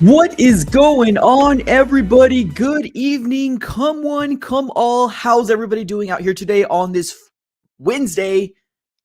What is going on, everybody? Good evening. Come one, come all. How's everybody doing out here today on this Wednesday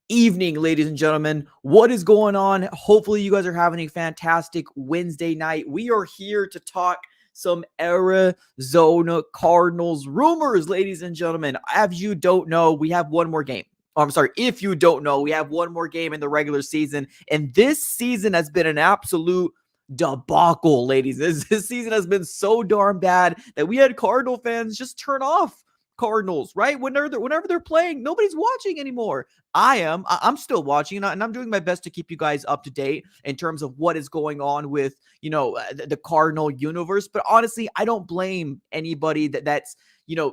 evening, ladies and gentlemen? What is going on? Hopefully, you guys are having a fantastic Wednesday night. We are here to talk some Arizona Cardinals rumors, ladies and gentlemen. As you don't know, we have one more game. I'm sorry, if you don't know, we have one more game in the regular season, and this season has been an absolute debacle, ladies. This season has been so darn bad that we had Cardinal fans just turn off Cardinals, right? Whenever they're playing, nobody's watching anymore. I'm still watching, and I'm doing my best to keep you guys up to date in terms of what is going on with, the Cardinal universe. But honestly, I don't blame anybody that's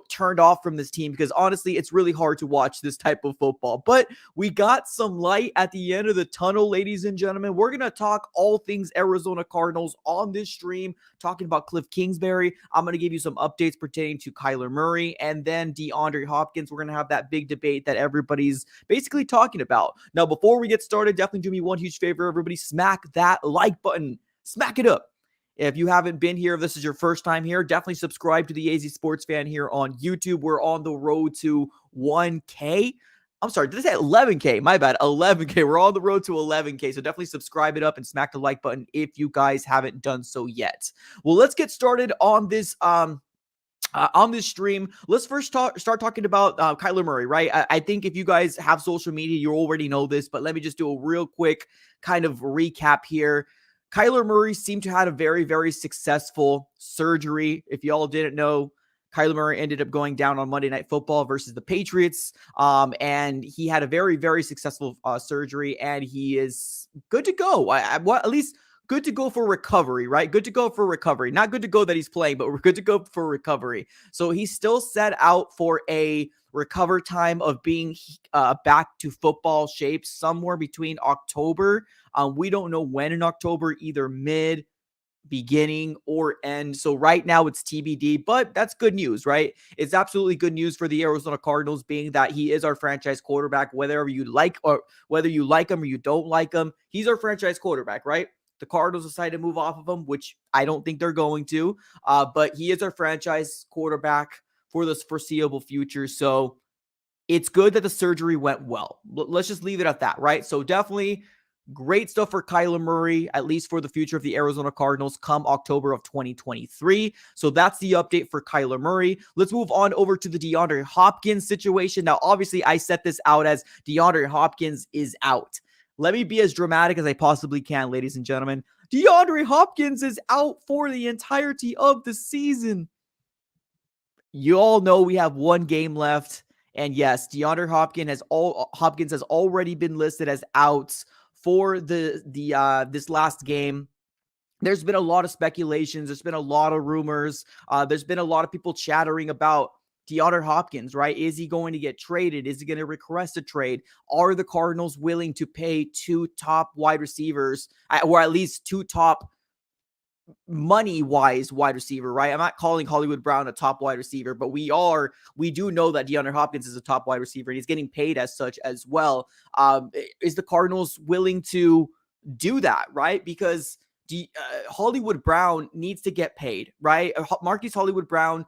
turned off from this team, because honestly, it's really hard to watch this type of football. But we got some light at the end of the tunnel, ladies and gentlemen. We're going to talk all things Arizona Cardinals on this stream, talking about Kliff Kingsbury. I'm going to give you some updates pertaining to Kyler Murray and then DeAndre Hopkins. We're going to have that big debate that everybody's basically talking about. Now, before we get started, definitely do me one huge favor, everybody. Smack that like button. Smack it up. If you haven't been here, if this is your first time here, definitely subscribe to the AZ Sports Fan here on YouTube. We're on the road to 1K. I'm sorry, did I say 11K? My bad, 11K. We're on the road to 11K, so definitely subscribe it up and smack the like button if you guys haven't done so yet. Well, let's get started on this stream. Let's first start talking about Kyler Murray, right? I think if you guys have social media, you already know this, but let me just do a real quick kind of recap here. Kyler Murray seemed to have had a very, very successful surgery. If y'all didn't know, Kyler Murray ended up going down on Monday Night Football versus the Patriots, and he had a very, very successful surgery, and he is good to go. At least good to go for recovery, right? Good to go for recovery. Not good to go that he's playing, but we're good to go for recovery. So he's still set out for a recover time of being back to football shape somewhere between October. We don't know when in October, either mid, beginning, or end. So right now it's TBD, but that's good news, right? It's absolutely good news for the Arizona Cardinals, being that he is our franchise quarterback, whether you like him or you don't like him. He's our franchise quarterback, right? The Cardinals decided to move off of him, which I don't think they're going to, but he is our franchise quarterback for this foreseeable future. So it's good that the surgery went well. Let's just leave it at that, right? So definitely great stuff for Kyler Murray, at least for the future of the Arizona Cardinals come October of 2023. So that's the update for Kyler Murray. Let's move on over to the DeAndre Hopkins situation. Now, obviously, I set this out as DeAndre Hopkins is out. Let me be as dramatic as I possibly can, ladies and gentlemen. DeAndre Hopkins is out for the entirety of the season. You all know we have one game left. And yes, DeAndre Hopkins has already been listed as out for this last game. There's been a lot of speculations. There's been a lot of rumors. There's been a lot of people chattering about DeAndre Hopkins, right? Is he going to get traded? Is he going to request a trade? Are the Cardinals willing to pay two top wide receivers, or at least two top money-wise wide receiver, right? I'm not calling Hollywood Brown a top wide receiver, but we do know that DeAndre Hopkins is a top wide receiver, and he's getting paid as such as well. Is the Cardinals willing to do that, right? Because Hollywood Brown needs to get paid, right? Marquise Hollywood Brown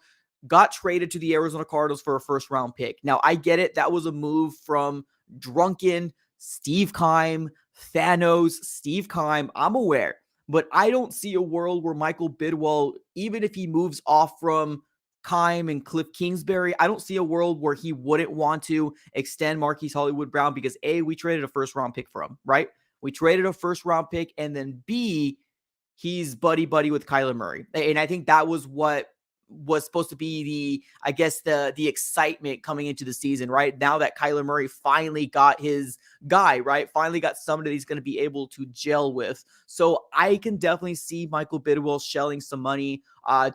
got traded to the Arizona Cardinals for a first-round pick. Now, I get it. That was a move from drunken Steve Keim, Thanos, Steve Keim. I'm aware. But I don't see a world where Michael Bidwell, even if he moves off from Keim and Kliff Kingsbury, I don't see a world where he wouldn't want to extend Marquise Hollywood Brown, because A, we traded a first-round pick for him, right? We traded a first-round pick, and then B, he's buddy-buddy with Kyler Murray. And I think that was what was supposed to be the excitement coming into the season, right? Now that Kyler Murray finally got his guy, right? Finally got somebody he's going to be able to gel with. So I can definitely see Michael Bidwell shelling some money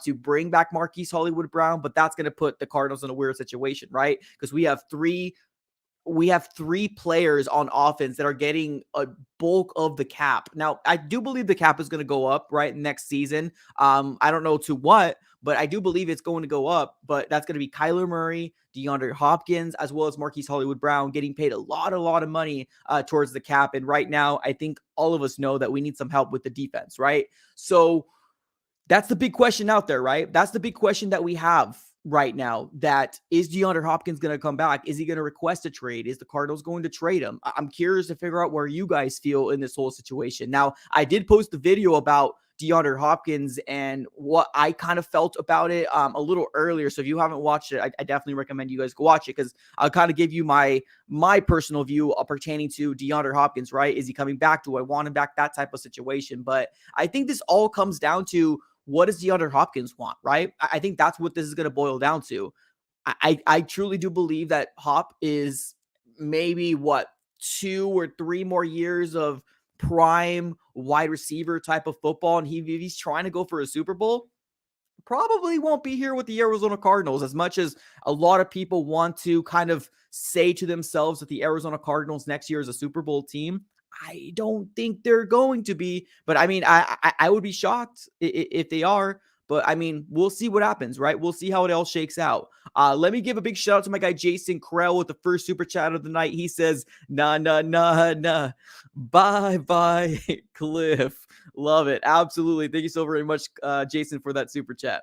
to bring back Marquise Hollywood Brown, but that's going to put the Cardinals in a weird situation, right? Because we have three players on offense that are getting a bulk of the cap. Now, I do believe the cap is going to go up right next season. I don't know to what, but I do believe it's going to go up. But that's going to be Kyler Murray, DeAndre Hopkins, as well as Marquise Hollywood Brown getting paid a lot of money towards the cap. And right now, I think all of us know that we need some help with the defense, right? So That's the big question out there, right? That's the big question that we have right now. That is DeAndre Hopkins going to come back? Is he going to request a trade? Is the Cardinals going to trade him? I'm curious to figure out where you guys feel in this whole situation. Now, I did post a video about DeAndre Hopkins and what I kind of felt about it a little earlier. So if you haven't watched it, I definitely recommend you guys go watch it, because I'll kind of give you my personal view pertaining to DeAndre Hopkins, right? Is he coming back? Do I want him back? That type of situation. But I think this all comes down to, what does DeAndre Hopkins want, right? I think that's what this is going to boil down to. I truly do believe that Hop is maybe 2 or 3 more years of prime wide receiver type of football. And he's trying to go for a Super Bowl, probably won't be here with the Arizona Cardinals, as much as a lot of people want to kind of say to themselves that the Arizona Cardinals next year is a Super Bowl team. I don't think they're going to be, but I mean, I would be shocked if they are. But I mean, we'll see what happens, right? We'll see how it all shakes out. Let me give a big shout out to my guy Jason Krell with the first super chat of the night. He says, nah, bye, Kliff. Love it. Absolutely. Thank you so very much, Jason, for that super chat.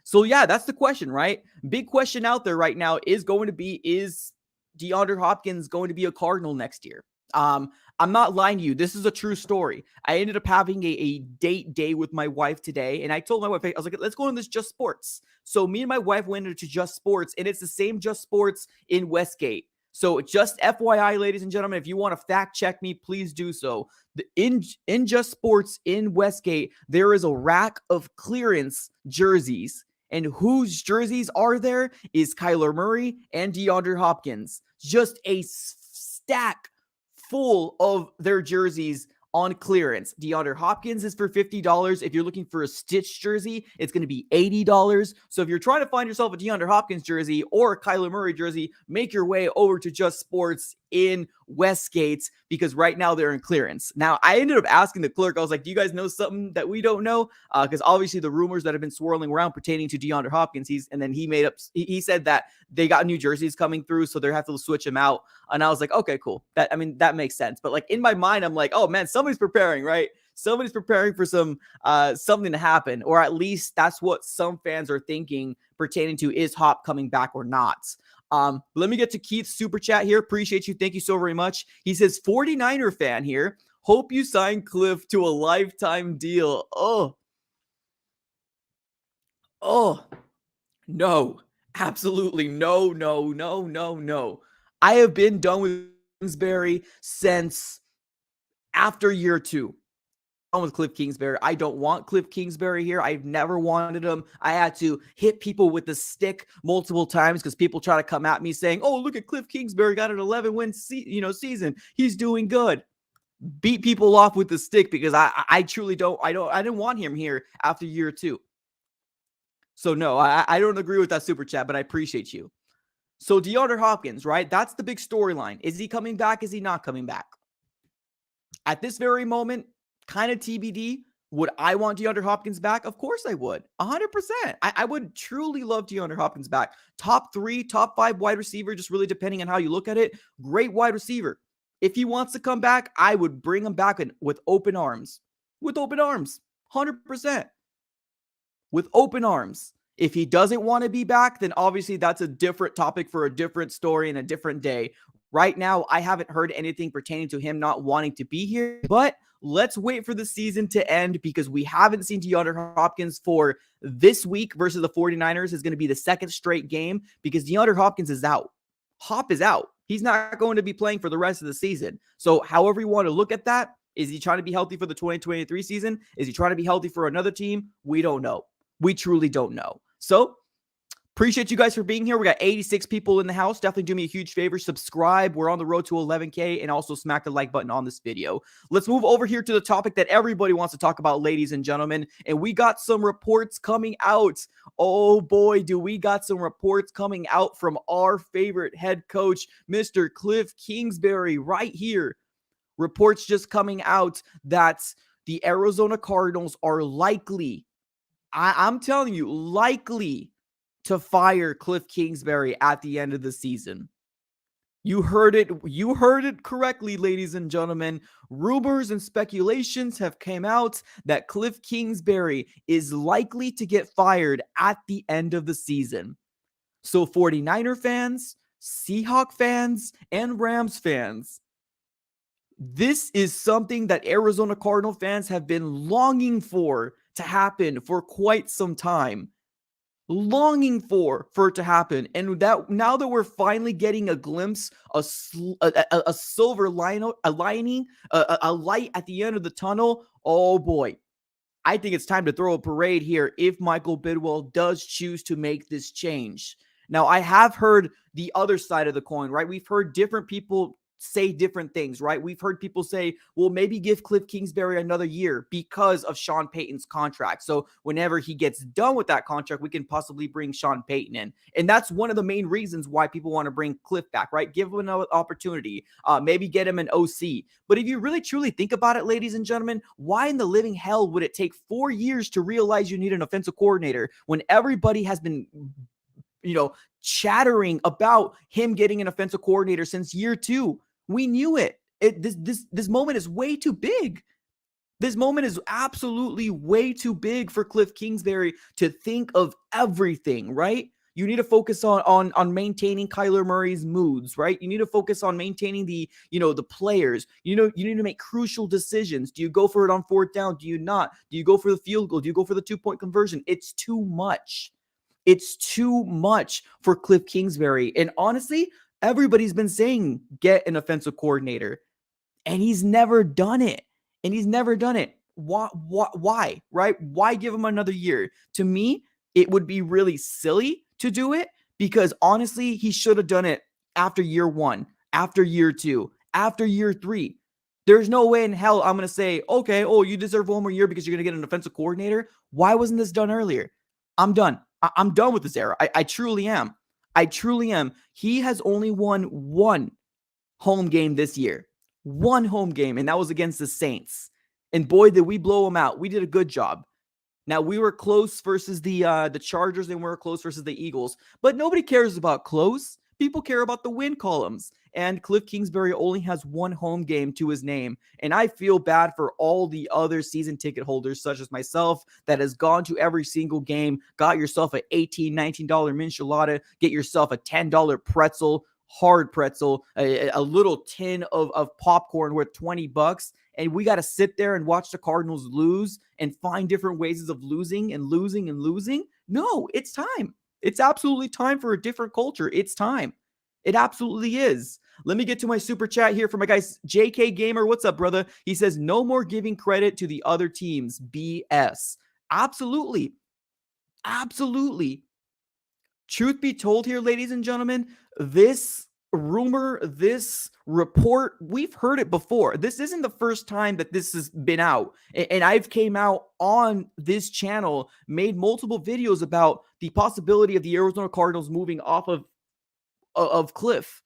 So yeah, that's the question, right? Big question out there right now is going to be, is DeAndre Hopkins going to be a Cardinal next year? I'm not lying to you. This is a true story. I ended up having a date day with my wife today, and I told my wife, I was like, let's go on this Just Sports. So me and my wife went into Just Sports, and it's the same Just Sports in Westgate. So just FYI, ladies and gentlemen, if you want to fact check me, please do so. In Just Sports in Westgate, there is a rack of clearance jerseys. And whose jerseys are there is Kyler Murray and DeAndre Hopkins. Just a stack full of their jerseys on clearance. DeAndre Hopkins is for $50. If you're looking for a Stitch jersey, it's going to be $80. So if you're trying to find yourself a DeAndre Hopkins jersey or a Kyler Murray jersey, make your way over to Just Sports in Westgate, because right now they're in clearance. Now, I ended up asking the clerk, I was like, do you guys know something that we don't know? Because obviously the rumors that have been swirling around pertaining to DeAndre Hopkins, and then he said that they got new jerseys coming through, so they have to switch them out. And I was like, okay, cool. That makes sense. But like in my mind, I'm like, oh man, somebody's preparing, right? Somebody's preparing for something to happen, or at least that's what some fans are thinking pertaining to, is Hop coming back or not. Let me get to Keith's super chat here. Appreciate you. Thank you so very much. He says, 49er fan here. Hope you sign Kliff to a lifetime deal. Oh, no, absolutely no. I have been done with Kingsbury since after year 2. With Kliff Kingsbury. I don't want Kliff Kingsbury here. I've never wanted him. I had to hit people with the stick multiple times because people try to come at me saying, oh, look at Kliff Kingsbury, got an 11-win season. He's doing good. Beat people off with the stick, because I truly I didn't want him here after year 2. So no, I don't agree with that super chat, but I appreciate you. So DeAndre Hopkins, right? That's the big storyline. Is he coming back? Is he not coming back? At this very moment, kind of TBD. Would I want DeAndre Hopkins back? Of course I would. 100%. I would truly love DeAndre Hopkins back. Top 3, top 5 wide receiver, just really depending on how you look at it. Great wide receiver. If he wants to come back, I would bring him back with open arms. With open arms. 100%. With open arms. If he doesn't want to be back, then obviously that's a different topic for a different story and a different day. Right now, I haven't heard anything pertaining to him not wanting to be here, but let's wait for the season to end, because we haven't seen DeAndre Hopkins for this week versus the 49ers. Is going to be the second straight game, because DeAndre Hopkins is out. Hop is out. He's not going to be playing for the rest of the season. So however you want to look at that, is he trying to be healthy for the 2023 season? Is he trying to be healthy for another team? We don't know. We truly don't know. So appreciate you guys for being here. We got 86 people in the house. Definitely do me a huge favor. Subscribe. We're on the road to 11K, and also smack the like button on this video. Let's move over here to the topic that everybody wants to talk about, ladies and gentlemen. And we got some reports coming out. Oh boy, do we got some reports coming out from our favorite head coach, Mr. Kliff Kingsbury, right here. Reports just coming out that the Arizona Cardinals are likely, I'm telling you, likely to fire Kliff Kingsbury at the end of the season. You heard it. You heard it correctly, ladies and gentlemen. Rumors and speculations have came out that Kliff Kingsbury is likely to get fired at the end of the season. So 49er fans, Seahawk fans, and Rams fans, this is something that Arizona Cardinal fans have been longing for to happen for quite some time. Longing for it to happen, and that now that we're finally getting a glimpse, a silver line, a lining, a light at the end of the tunnel. Oh boy, I think it's time to throw a parade here if Michael Bidwell does choose to make this change. Now, I have heard the other side of the coin, right? We've heard different people say different things, right? We've heard people say, well, maybe give Kliff Kingsbury another year because of Sean Payton's contract. So whenever he gets done with that contract, we can possibly bring Sean Payton in. And that's one of the main reasons why people want to bring Kliff back, right? Give him another opportunity. Maybe get him an OC. But if you really truly think about it, ladies and gentlemen, why in the living hell would it take 4 years to realize you need an offensive coordinator when everybody has been chattering about him getting an offensive coordinator since year 2? We knew it. This moment is way too big. This moment is absolutely way too big for Kliff Kingsbury to think of everything, right? You need to focus on maintaining Kyler Murray's moods, right? You need to focus on maintaining the players. You need to make crucial decisions. Do you go for it on 4th down? Do you not? Do you go for the field goal? Do you go for the 2-point conversion? It's too much. It's too much for Kliff Kingsbury. And honestly, everybody's been saying get an offensive coordinator, and he's never done it. Why? Right? Why give him another year? To me, it would be really silly to do it because honestly, he should have done it after year 1, after year 2, after year 3. There's no way in hell I'm going to say, okay, you deserve one more year because you're going to get an offensive coordinator. Why wasn't this done earlier? I'm done. I'm done with this era. I truly am. He has only won one home game this year. One home game, and that was against the Saints. And boy, did we blow them out. We did a good job. Now, we were close versus the Chargers, and we were close versus the Eagles. But nobody cares about close. People care about the win columns. And Kliff Kingsbury only has one home game to his name. And I feel bad for all the other season ticket holders, such as myself, that has gone to every single game, got yourself an $18, $19 enchilada, get yourself a $10 pretzel, hard pretzel, a little tin of popcorn worth $20. And we got to sit there and watch the Cardinals lose and find different ways of losing and losing and losing. No, it's time. It's absolutely time for a different culture. It's time. It absolutely is. Let me get to my super chat here from my guy, JK Gamer. What's up, brother? He says, no more giving credit to the other teams. BS. Absolutely. Absolutely. Truth be told here, ladies and gentlemen, this rumor, this report, we've heard it before. This isn't the first time that this has been out. And I've came out on this channel, made multiple videos about the possibility of the Arizona Cardinals moving off of Kliff.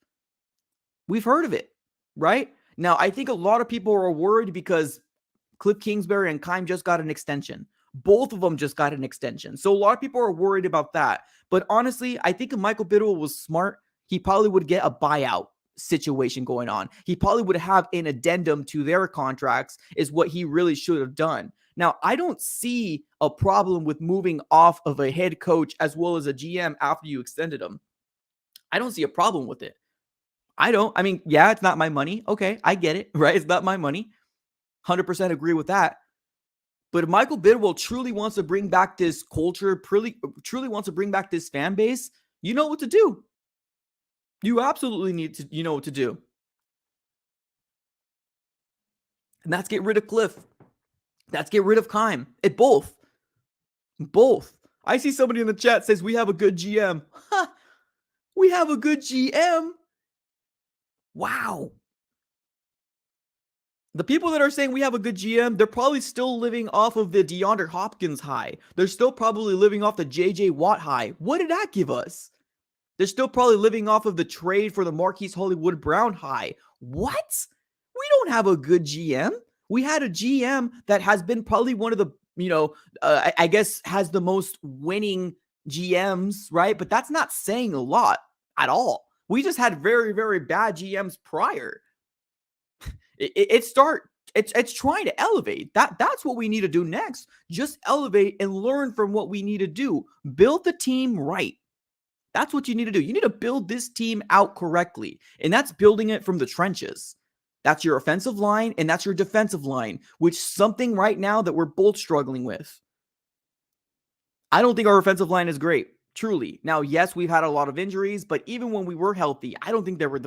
We've heard of it, right? Now, I think a lot of people are worried because Kliff Kingsbury and Keim just got an extension. Both of them just got an extension. So a lot of people are worried about that. But honestly, I think if Michael Bidwell was smart, he probably would get a buyout situation going on. He probably would have an addendum to their contracts is what he really should have done. Now, I don't see a problem with moving off of a head coach as well as a GM after you extended him. I don't see a problem with it. I mean, yeah, it's not my money. Okay, I get it, right? It's not my money. 100% agree with that. But if Michael Bidwell truly wants to bring back this culture, truly wants to bring back this fan base, you know what to do. You absolutely need to, you know what to do. And that's get rid of Kliff. That's get rid of Keim. Both. I see somebody in the chat says we have a good GM. We have a good GM. Wow. The people that are saying we have a good GM, they're probably still living off of the DeAndre Hopkins high. They're still probably living off the JJ Watt high. What did that give us? They're still probably living off of the trade for the Marquise Hollywood Brown high. What? We don't have a good GM. We had a GM that has been probably one of the, I guess has the most winning GMs, right? But that's not saying a lot at all. We just had very, very bad GMs prior. It's trying to elevate. That's what we need to do next. Just elevate and learn from what we need to do. Build the team right. That's what you need to do. You need to build this team out correctly. And that's building it from the trenches. That's your offensive line and that's your defensive line, which is something right now that we're both struggling with. I don't think our offensive line is great, truly. Now, yes, we've had a lot of injuries, but even when we were healthy, I don't think they were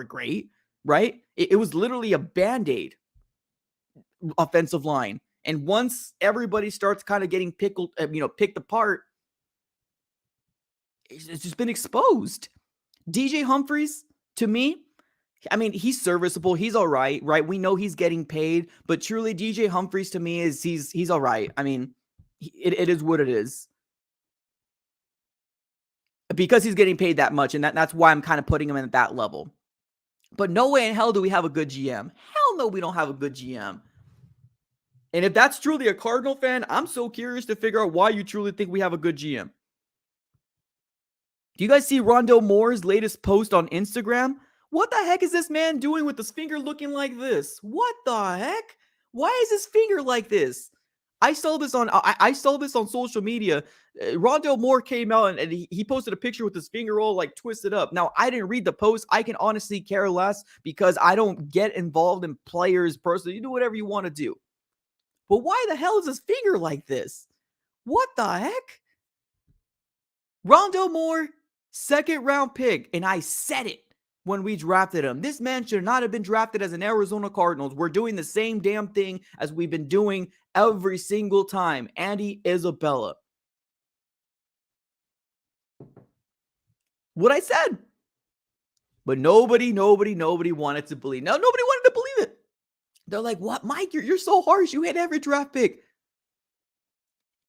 great, right? It was literally a Band-Aid offensive line. And once everybody starts kind of getting picked apart, it's just been exposed. DJ Humphries, to me, I mean, he's serviceable. He's all right, right? We know he's getting paid, but truly DJ Humphries to me is he's all right. I mean, it is what it is. Because he's getting paid that much, and that's why I'm kind of putting him in at that level. But no way in hell do we have a good GM. Hell no, we don't have a good GM. And if that's truly a Cardinal fan, I'm so curious to figure out why you truly think we have a good GM. Do you guys see Rondale Moore's latest post on Instagram? What the heck is this man doing with his finger looking like this? What the heck? Why is his finger like this? I saw this on social media. Rondale Moore came out and he posted a picture with his finger all like twisted up. Now, I didn't read the post. I can honestly care less because I don't get involved in players personally. You do whatever you want to do. But why the hell is his finger like this? What the heck? Rondale Moore, second round pick, and I said it when we drafted him. This man should not have been drafted as an Arizona Cardinals. We're doing the same damn thing as we've been doing every single time. Andy Isabella. What I said. But nobody wanted to believe. No, nobody wanted to believe it. They're like, what, Mike? You're so harsh. You hit every draft pick.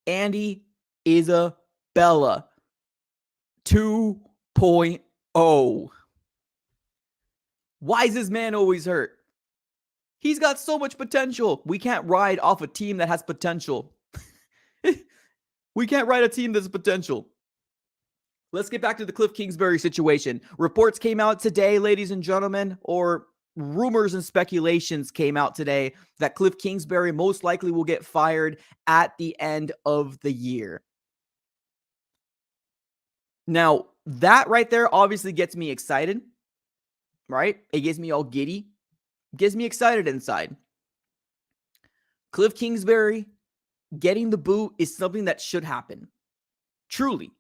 Andy Isabella 2.0. Why is this man always hurt? He's got so much potential. We can't ride off a team that has potential. We can't ride a team that's potential. Let's get back to the Kliff Kingsbury situation. Reports came out today, ladies and gentlemen, or rumors and speculations came out today that Kliff Kingsbury most likely will get fired at the end of the year. Now, that right there obviously gets me excited, right? It gets me all giddy. Gets me excited inside. Kliff Kingsbury getting the boot is something that should happen. Truly,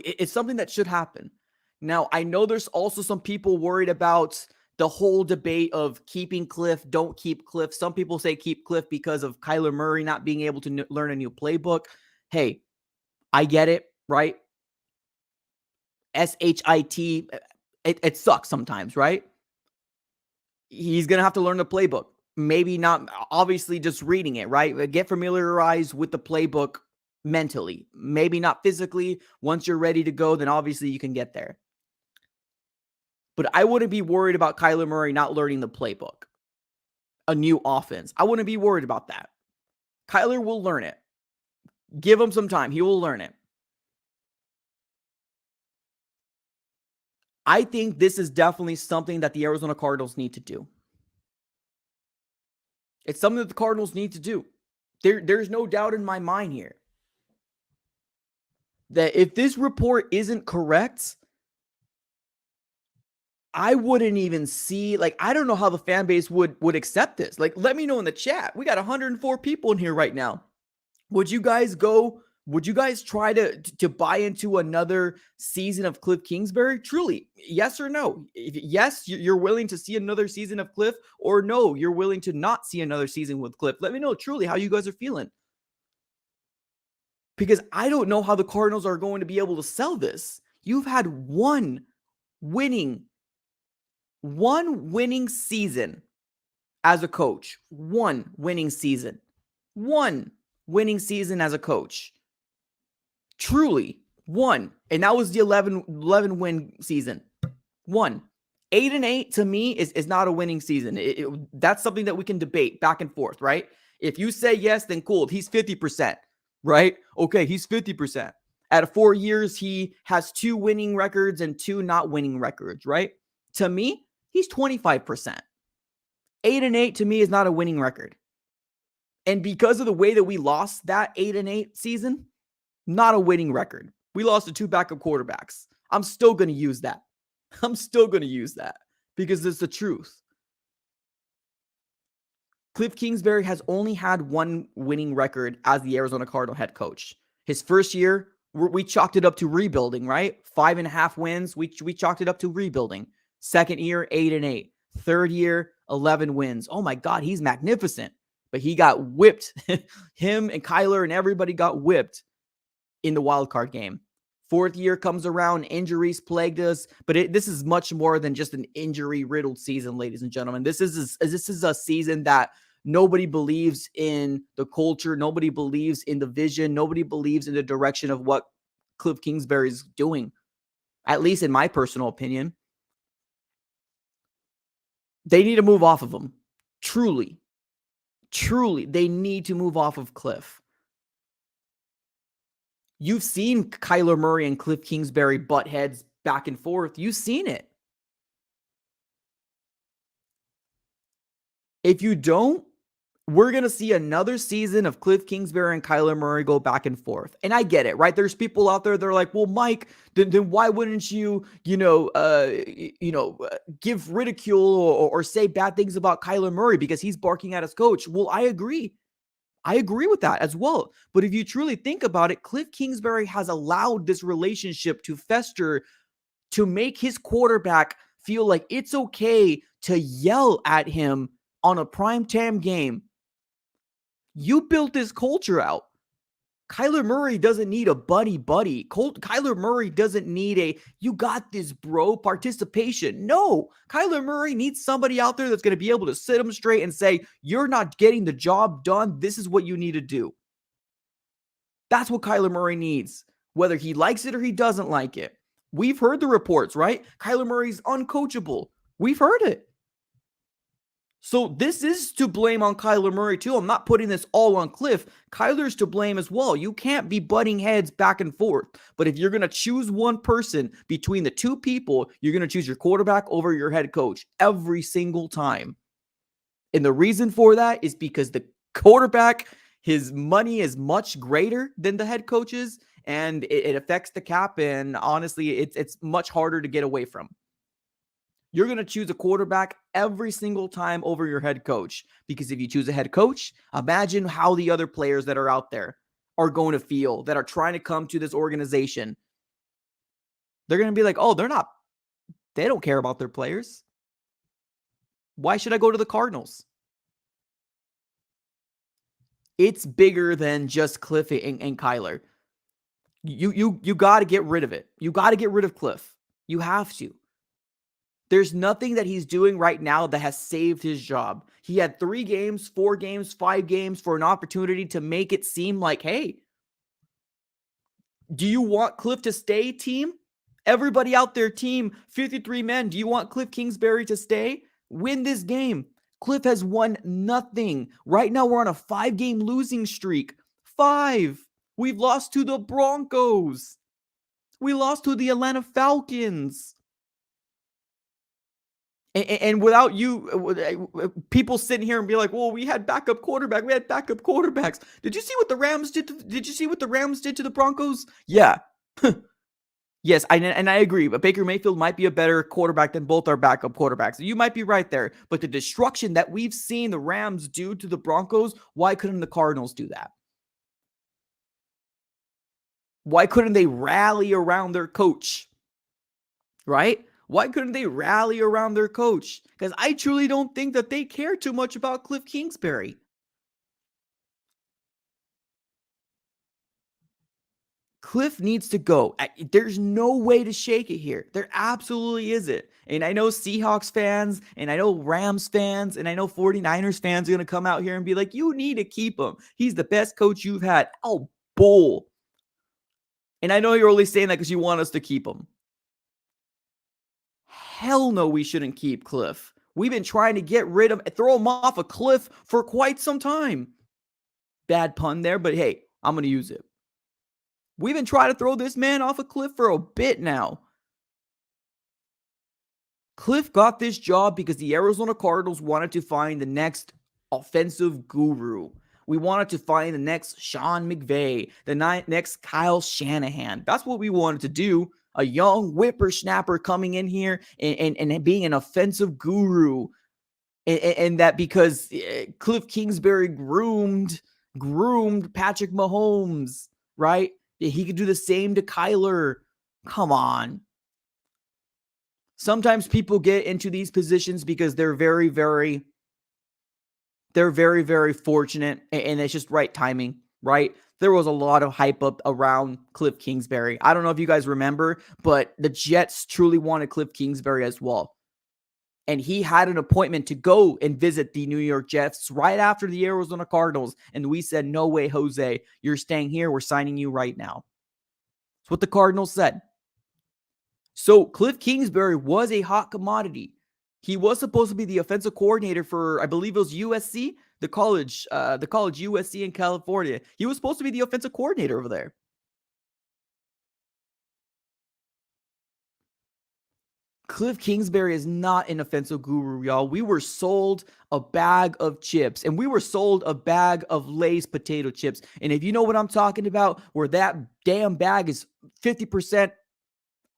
it's something that should happen. Now, I know there's also some people worried about the whole debate of keeping Kliff, don't keep Kliff. Some people say keep Kliff because of Kyler Murray not being able to learn a new playbook. Hey, I get it, right? SHIT, it sucks sometimes, right? He's going to have to learn the playbook. Maybe not, obviously, just reading it, right? Get familiarized with the playbook mentally. Maybe not physically. Once you're ready to go, then obviously you can get there. But I wouldn't be worried about Kyler Murray not learning the playbook. A new offense. I wouldn't be worried about that. Kyler will learn it. Give him some time. He will learn it. I think this is definitely something that the Arizona Cardinals need to do. It's something that the Cardinals need to do. There's no doubt in my mind here that if this report isn't correct, I wouldn't even see, I don't know how the fan base would accept this. Let me know in the chat. We got 104 people in here right now. Would you guys try to buy into another season of Kliff Kingsbury? Truly, yes or no? If yes, you're willing to see another season of Kliff, or no, you're willing to not see another season with Kliff. Let me know truly how you guys are feeling. Because I don't know how the Cardinals are going to be able to sell this. You've had one winning season as a coach. One winning season as a coach. Truly, one. And that was the 11 win season. 8-8 to me is not a winning season. That's something that we can debate back and forth, right? If you say yes, then cool. He's 50%, right? Okay, he's 50%. At 4 years, he has 2 winning records and 2 not winning records, right? To me, he's 25%. 8-8 to me is not a winning record. And because of the way that we lost that 8-8 season, not a winning record. We lost to 2 backup quarterbacks. I'm still going to use that. I'm still going to use that because it's the truth. Kliff Kingsbury has only had 1 winning record as the Arizona Cardinal head coach. His first year, we chalked it up to rebuilding, right? 5.5 wins. We chalked it up to rebuilding. Second year, 8-8. Third year, 11 wins. Oh my God, he's magnificent. But he got whipped. Him and Kyler and everybody got whipped in the wild card game. Fourth year comes around, injuries plagued us, but this is much more than just an injury-riddled season, ladies and gentlemen. This is a season that nobody believes in the culture, nobody believes in the vision, nobody believes in the direction of what Kliff Kingsbury is doing, at least in my personal opinion. They need to move off of him. Truly, they need to move off of Kliff. You've seen Kyler Murray and Kliff Kingsbury butt heads back and forth. You've seen it. If you don't, we're going to see another season of Kliff Kingsbury and Kyler Murray go back and forth. And I get it, right? There's people out there that are like, well, Mike, then why wouldn't you, give ridicule or say bad things about Kyler Murray because he's barking at his coach? Well, I agree. I agree with that as well. But if you truly think about it, Kliff Kingsbury has allowed this relationship to fester to make his quarterback feel like it's okay to yell at him on a primetime game. You built this culture out. Kyler Murray doesn't need a buddy. Kyler Murray doesn't need a, you got this, bro, participation. No, Kyler Murray needs somebody out there that's going to be able to sit him straight and say, you're not getting the job done. This is what you need to do. That's what Kyler Murray needs, whether he likes it or he doesn't like it. We've heard the reports, right? Kyler Murray's uncoachable. We've heard it. So this is to blame on Kyler Murray too. I'm not putting this all on Kliff. Kyler's to blame as well. You can't be butting heads back and forth. But if you're going to choose one person between the two people, you're going to choose your quarterback over your head coach every single time. And the reason for that is because the quarterback, his money is much greater than the head coach's, and it affects the cap. And honestly, it's much harder to get away from. You're going to choose a quarterback every single time over your head coach, because if you choose a head coach, imagine how the other players that are out there are going to feel that are trying to come to this organization. They're going to be like, oh, they don't care about their players. Why should I go to the Cardinals? It's bigger than just Kliff and Kyler. You got to get rid of it. You got to get rid of Kliff. You have to. There's nothing that he's doing right now that has saved his job. He had 3 games, 4 games, 5 games for an opportunity to make it seem like, hey, do you want Kliff to stay, team? Everybody out there, team, 53 men, do you want Kliff Kingsbury to stay? Win this game. Kliff has won nothing. Right now, we're on a 5-game losing streak. 5. We've lost to the Broncos. We lost to the Atlanta Falcons. And without you, people sitting here and be like, well, we had backup quarterback. We had backup quarterbacks. Did you see what the Rams did? Did you see what the Rams did to the Broncos? Yeah. Yes, and I agree. But Baker Mayfield might be a better quarterback than both our backup quarterbacks. You might be right there. But the destruction that we've seen the Rams do to the Broncos, why couldn't the Cardinals do that? Why couldn't they rally around their coach? Right? Why couldn't they rally around their coach? Because I truly don't think that they care too much about Kliff Kingsbury. Kliff needs to go. There's no way to shake it here. There absolutely isn't. And I know Seahawks fans, and I know Rams fans, and I know 49ers fans are going to come out here and be like, you need to keep him. He's the best coach you've had. Oh, bull. And I know you're only saying that because you want us to keep him. Hell no, we shouldn't keep Kliff. We've been trying to get rid of, throw him off a cliff for quite some time. Bad pun there, but hey, I'm going to use it. We've been trying to throw this man off a cliff for a bit now. Kliff got this job because the Arizona Cardinals wanted to find the next offensive guru. We wanted to find the next Sean McVay, the next Kyle Shanahan. That's what we wanted to do. A young whippersnapper coming in here and being an offensive guru. And that because Kliff Kingsbury groomed Patrick Mahomes, right? He could do the same to Kyler. Come on. Sometimes people get into these positions because they're very, very fortunate, and it's just right timing, right? There was a lot of hype up around Kliff Kingsbury. I don't know if you guys remember, but the Jets truly wanted Kliff Kingsbury as well. And he had an appointment to go and visit the New York Jets right after the Arizona Cardinals. And we said, no way, Jose, you're staying here. We're signing you right now. That's what the Cardinals said. So Kliff Kingsbury was a hot commodity. He was supposed to be the offensive coordinator for, I believe it was USC, the college USC in California. He was supposed to be the offensive coordinator over there. Kliff Kingsbury is not an offensive guru, y'all. We were sold a bag of chips, and we were sold a bag of Lay's potato chips. And if you know what I'm talking about, where that damn bag is 50%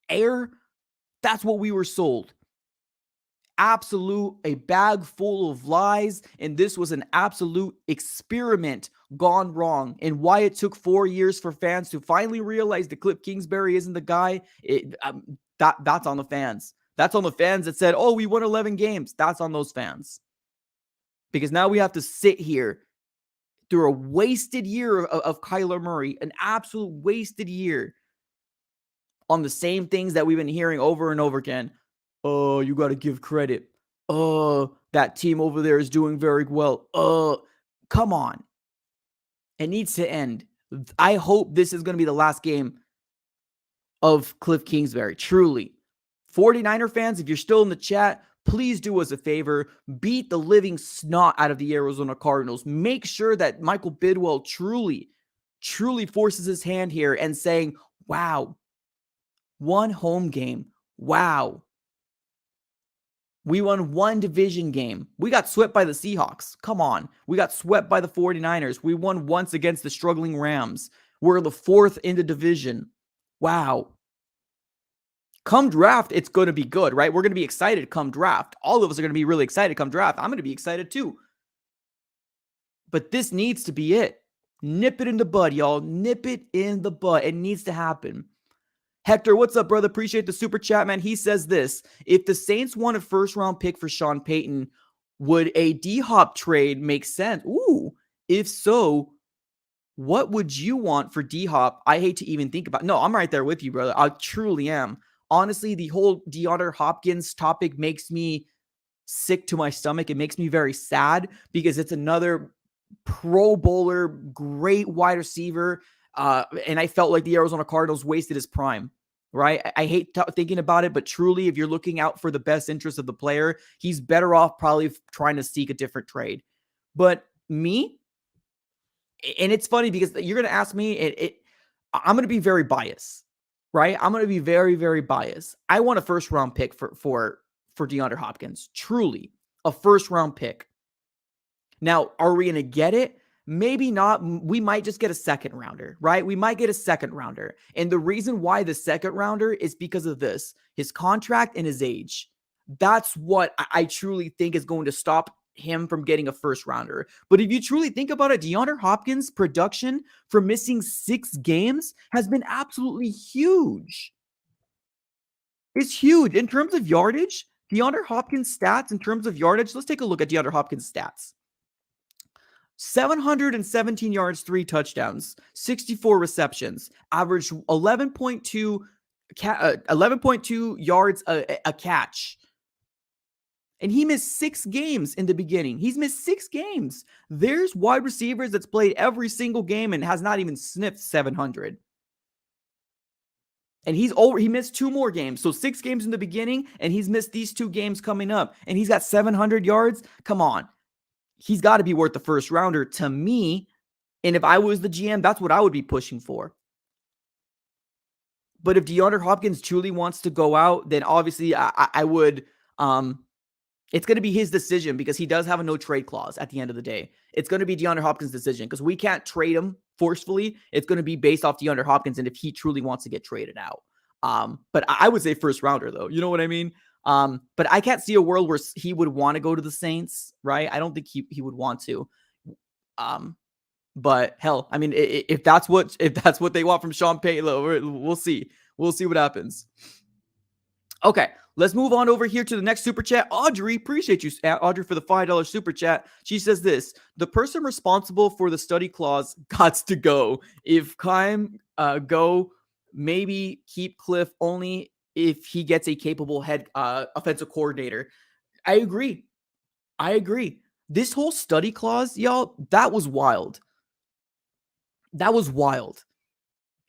air, that's what we were sold. A bag full of lies, and this was an absolute experiment gone wrong. And why it took 4 years for fans to finally realize that Kliff Kingsbury isn't the guy, that's on the fans. That's on the fans that said, oh, we won 11 games. That's on those fans. Because now we have to sit here through a wasted year of Kyler Murray, an absolute wasted year, on the same things that we've been hearing over and over again. Oh, you got to give credit. Oh, that team over there is doing very well. Come on. It needs to end. I hope this is going to be the last game of Kliff Kingsbury. Truly. 49er fans, if you're still in the chat, please do us a favor. Beat the living snot out of the Arizona Cardinals. Make sure that Michael Bidwell truly forces his hand here and saying, wow, one home game. Wow. We won one division game. We got swept by the Seahawks. Come on. We got swept by the 49ers. We won once against the struggling Rams. We're the 4th in the division. Wow. Come draft, it's going to be good, right? We're going to be excited come draft. All of us are going to be really excited come draft. I'm going to be excited too. But this needs to be it. Nip it in the bud, y'all. Nip it in the bud. It needs to happen. Hector, what's up, brother? Appreciate the super chat, man. He says this: if the Saints want a first-round pick for Sean Payton, would a D-Hop trade make sense? Ooh, if so, what would you want for D-Hop? I hate to even think about it. No, I'm right there with you, brother. I truly am. Honestly, the whole Deandre Hopkins topic makes me sick to my stomach. It makes me very sad because it's another Pro Bowler, great wide receiver. And I felt like the Arizona Cardinals wasted his prime, right? I hate thinking about it, but truly, if you're looking out for the best interest of the player, he's better off probably trying to seek a different trade. But me, and it's funny because you're going to ask me, I'm going to be very biased, right? I'm going to be very, very biased. I want a first-round pick for DeAndre Hopkins. Truly, a first-round pick. Now, are we going to get it? Maybe not. We might just get a second rounder, right? We might get a second rounder. And the reason why the second rounder is because of this, his contract and his age. That's what I truly think is going to stop him from getting a first rounder. But if you truly think about it, DeAndre Hopkins' production for missing 6 games has been absolutely huge. It's huge. In terms of yardage, DeAndre Hopkins' stats in terms of yardage, let's take a look at DeAndre Hopkins' stats. 717 yards, 3 touchdowns, 64 receptions, averaged 11.2 yards a catch. And he missed 6 games in the beginning. He's missed 6 games. There's wide receivers that's played every single game and has not even sniffed 700. And he missed 2 more games. So 6 games in the beginning, and he's missed these 2 games coming up. And he's got 700 yards. Come on. He's got to be worth the first rounder to me. And if I was the GM, that's what I would be pushing for. But if DeAndre Hopkins truly wants to go out, then obviously I would. It's going to be his decision because he does have a no trade clause at the end of the day. It's going to be DeAndre Hopkins' decision because we can't trade him forcefully. It's going to be based off DeAndre Hopkins and if he truly wants to get traded out. But I would say first rounder though. You know what I mean? But I can't see a world where he would want to go to the Saints, right? I don't think he would want to. But hell, I mean, if that's what they want from Sean Payton, we'll see. We'll see what happens. Okay, let's move on over here to the next super chat. Audrey, appreciate you, Audrey, for the $5 super chat. She says this: the person responsible for the study clause gots to go. If Keim go, maybe keep Kliff only if he gets a capable head offensive coordinator. I agree. This whole study clause, y'all, that was wild. That was wild.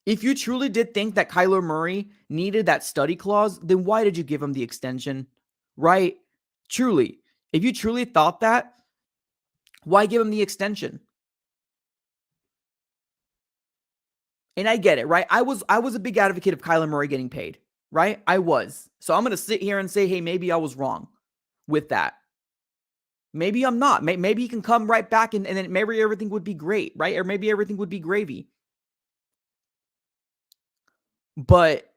If you truly did think that Kyler Murray needed that study clause, then why did you give him the extension? Right? Truly. If you truly thought that, why give him the extension? And I get it, right? I was a big advocate of Kyler Murray getting paid, right? I was. So I'm going to sit here and say, hey, maybe I was wrong with that. Maybe I'm not. Maybe he can come right back and then maybe everything would be great, right? Or maybe everything would be gravy. But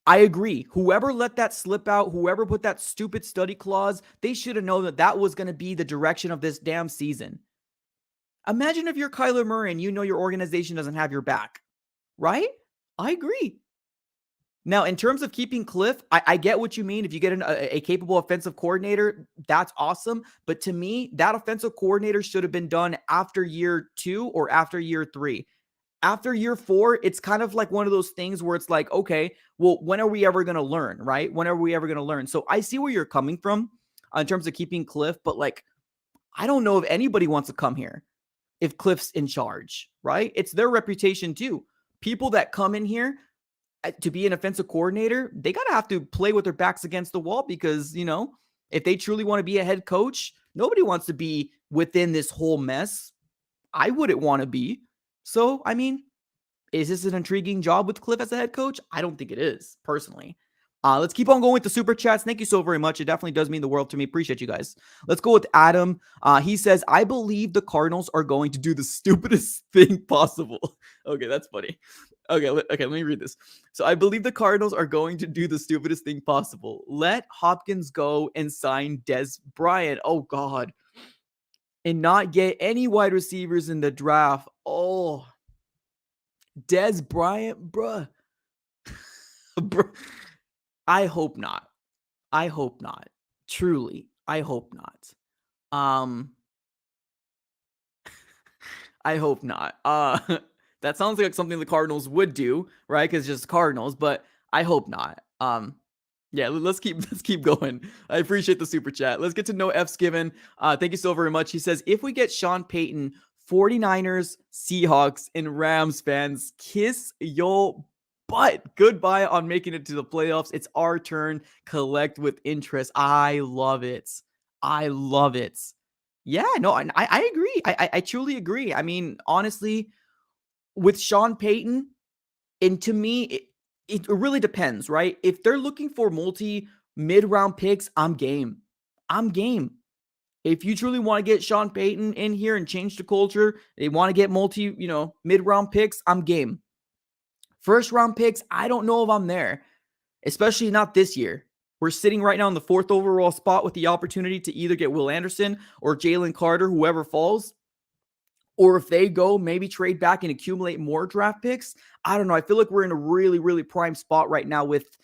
I agree. Whoever let that slip out, whoever put that stupid study clause, they should have known that that was going to be the direction of this damn season. Imagine if you're Kyler Murray and you know your organization doesn't have your back, right? I agree. Now, in terms of keeping Kliff, I get what you mean. If you get a capable offensive coordinator, that's awesome. But to me, that offensive coordinator should have been done after year 2 or after year 3. After year 4, it's kind of like one of those things where it's like, okay, well, when are we ever going to learn, right? When are we ever going to learn? So I see where you're coming from in terms of keeping Kliff, but like, I don't know if anybody wants to come here if Kliff's in charge, right? It's their reputation too. People that come in here to be an offensive coordinator, they got to have to play with their backs against the wall because, you know, if they truly want to be a head coach, nobody wants to be within this whole mess. I wouldn't want to be. So, I mean, is this an intriguing job with Kliff as a head coach? I don't think it is, personally. Let's keep on going with the super chats. Thank you so very much. It definitely does mean the world to me. Appreciate you guys. Let's go with Adam. He says, I believe the Cardinals are going to do the stupidest thing possible. Okay, that's funny. Okay, let me read this. So I believe the Cardinals are going to do the stupidest thing possible. Let Hopkins go and sign Dez Bryant. Oh, God. And not get any wide receivers in the draft. Oh, Dez Bryant, bruh. I hope not. I hope not. Truly, I hope not. I hope not. That sounds like something the Cardinals would do, right? Because it's just Cardinals, but I hope not. Yeah, let's keep going. I appreciate the super chat. Let's get to No F's Given. Thank you so very much. He says, if we get Sean Payton, 49ers, Seahawks, and Rams fans, kiss your butt. Goodbye on making it to the playoffs. It's our turn. Collect with interest. I love it. I love it. Yeah, no, I agree. I truly agree. I mean, honestly, with Sean Payton, and to me, it really depends, right? If they're looking for mid-round picks, I'm game. I'm game. If you truly want to get Sean Payton in here and change the culture, they want to get mid-round picks, I'm game. First-round picks, I don't know if I'm there, especially not this year. We're sitting right now in the 4th overall spot with the opportunity to either get Will Anderson or Jalen Carter, whoever falls. Or if they go, maybe trade back and accumulate more draft picks. I don't know. I feel like we're in a really, really prime spot right now with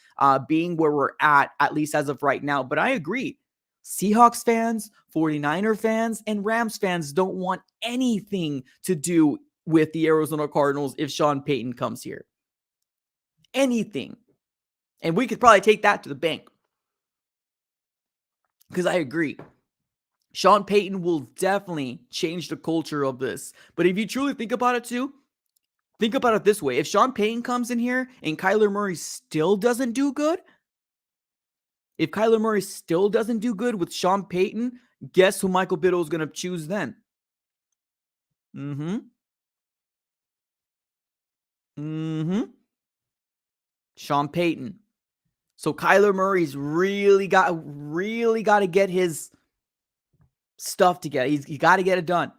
being where we're at least as of right now. But I agree. Seahawks fans, 49er fans, and Rams fans don't want anything to do with the Arizona Cardinals if Sean Payton comes here. Anything. And we could probably take that to the bank. Because I agree. Sean Payton will definitely change the culture of this. But if you truly think about it too, think about it this way. If Sean Payton comes in here and Kyler Murray still doesn't do good, with Sean Payton, guess who Michael Biddle is going to choose then? Sean Payton. So Kyler Murray's really got to get his stuff together. He's got to get it done.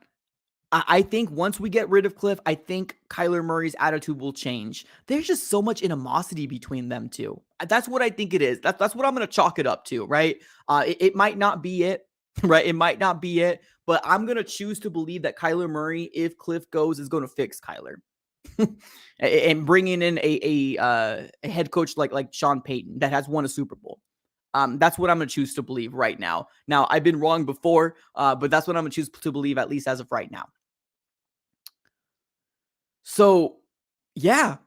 I think once we get rid of Kliff, I think Kyler Murray's attitude will change. There's just so much animosity between them two. That's what I think it is. That's what I'm going to chalk it up to, right? It might not be it, right? It might not be it, but I'm going to choose to believe that Kyler Murray, if Kliff goes, is going to fix Kyler. And bringing in a head coach like Sean Payton that has won a Super Bowl. That's what I'm going to choose to believe right now. Now, I've been wrong before, but that's what I'm going to choose to believe, at least as of right now. So, yeah,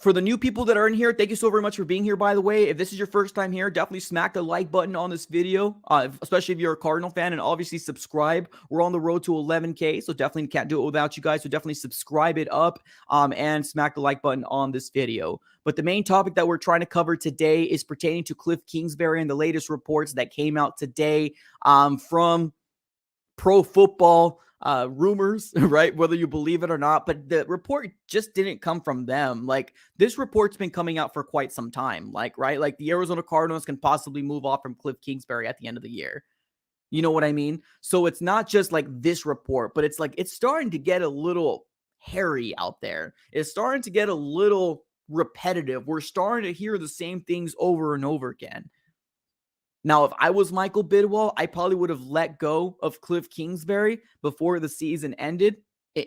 for the new people that are in here, thank you so very much for being here, by the way. If this is your first time here, definitely smack the like button on this video, especially if you're a Cardinal fan, and obviously subscribe. We're on the road to 11K, so definitely can't do it without you guys. So definitely subscribe it up and smack the like button on this video. But the main topic that we're trying to cover today is pertaining to Kliff Kingsbury and the latest reports that came out today from Pro Football rumors, right? Whether you believe it or not, but the report just didn't come from them. Like, this report's been coming out for quite some time, right? Like, the Arizona Cardinals can possibly move off from Kliff Kingsbury at the end of the year. You know what I mean? So it's not just like this report, but it's like, it's starting to get a little hairy out there. It's starting to get a little repetitive. We're starting to hear the same things over and over again. Now, if I was Michael Bidwell, I probably would have let go of Kliff Kingsbury before the season ended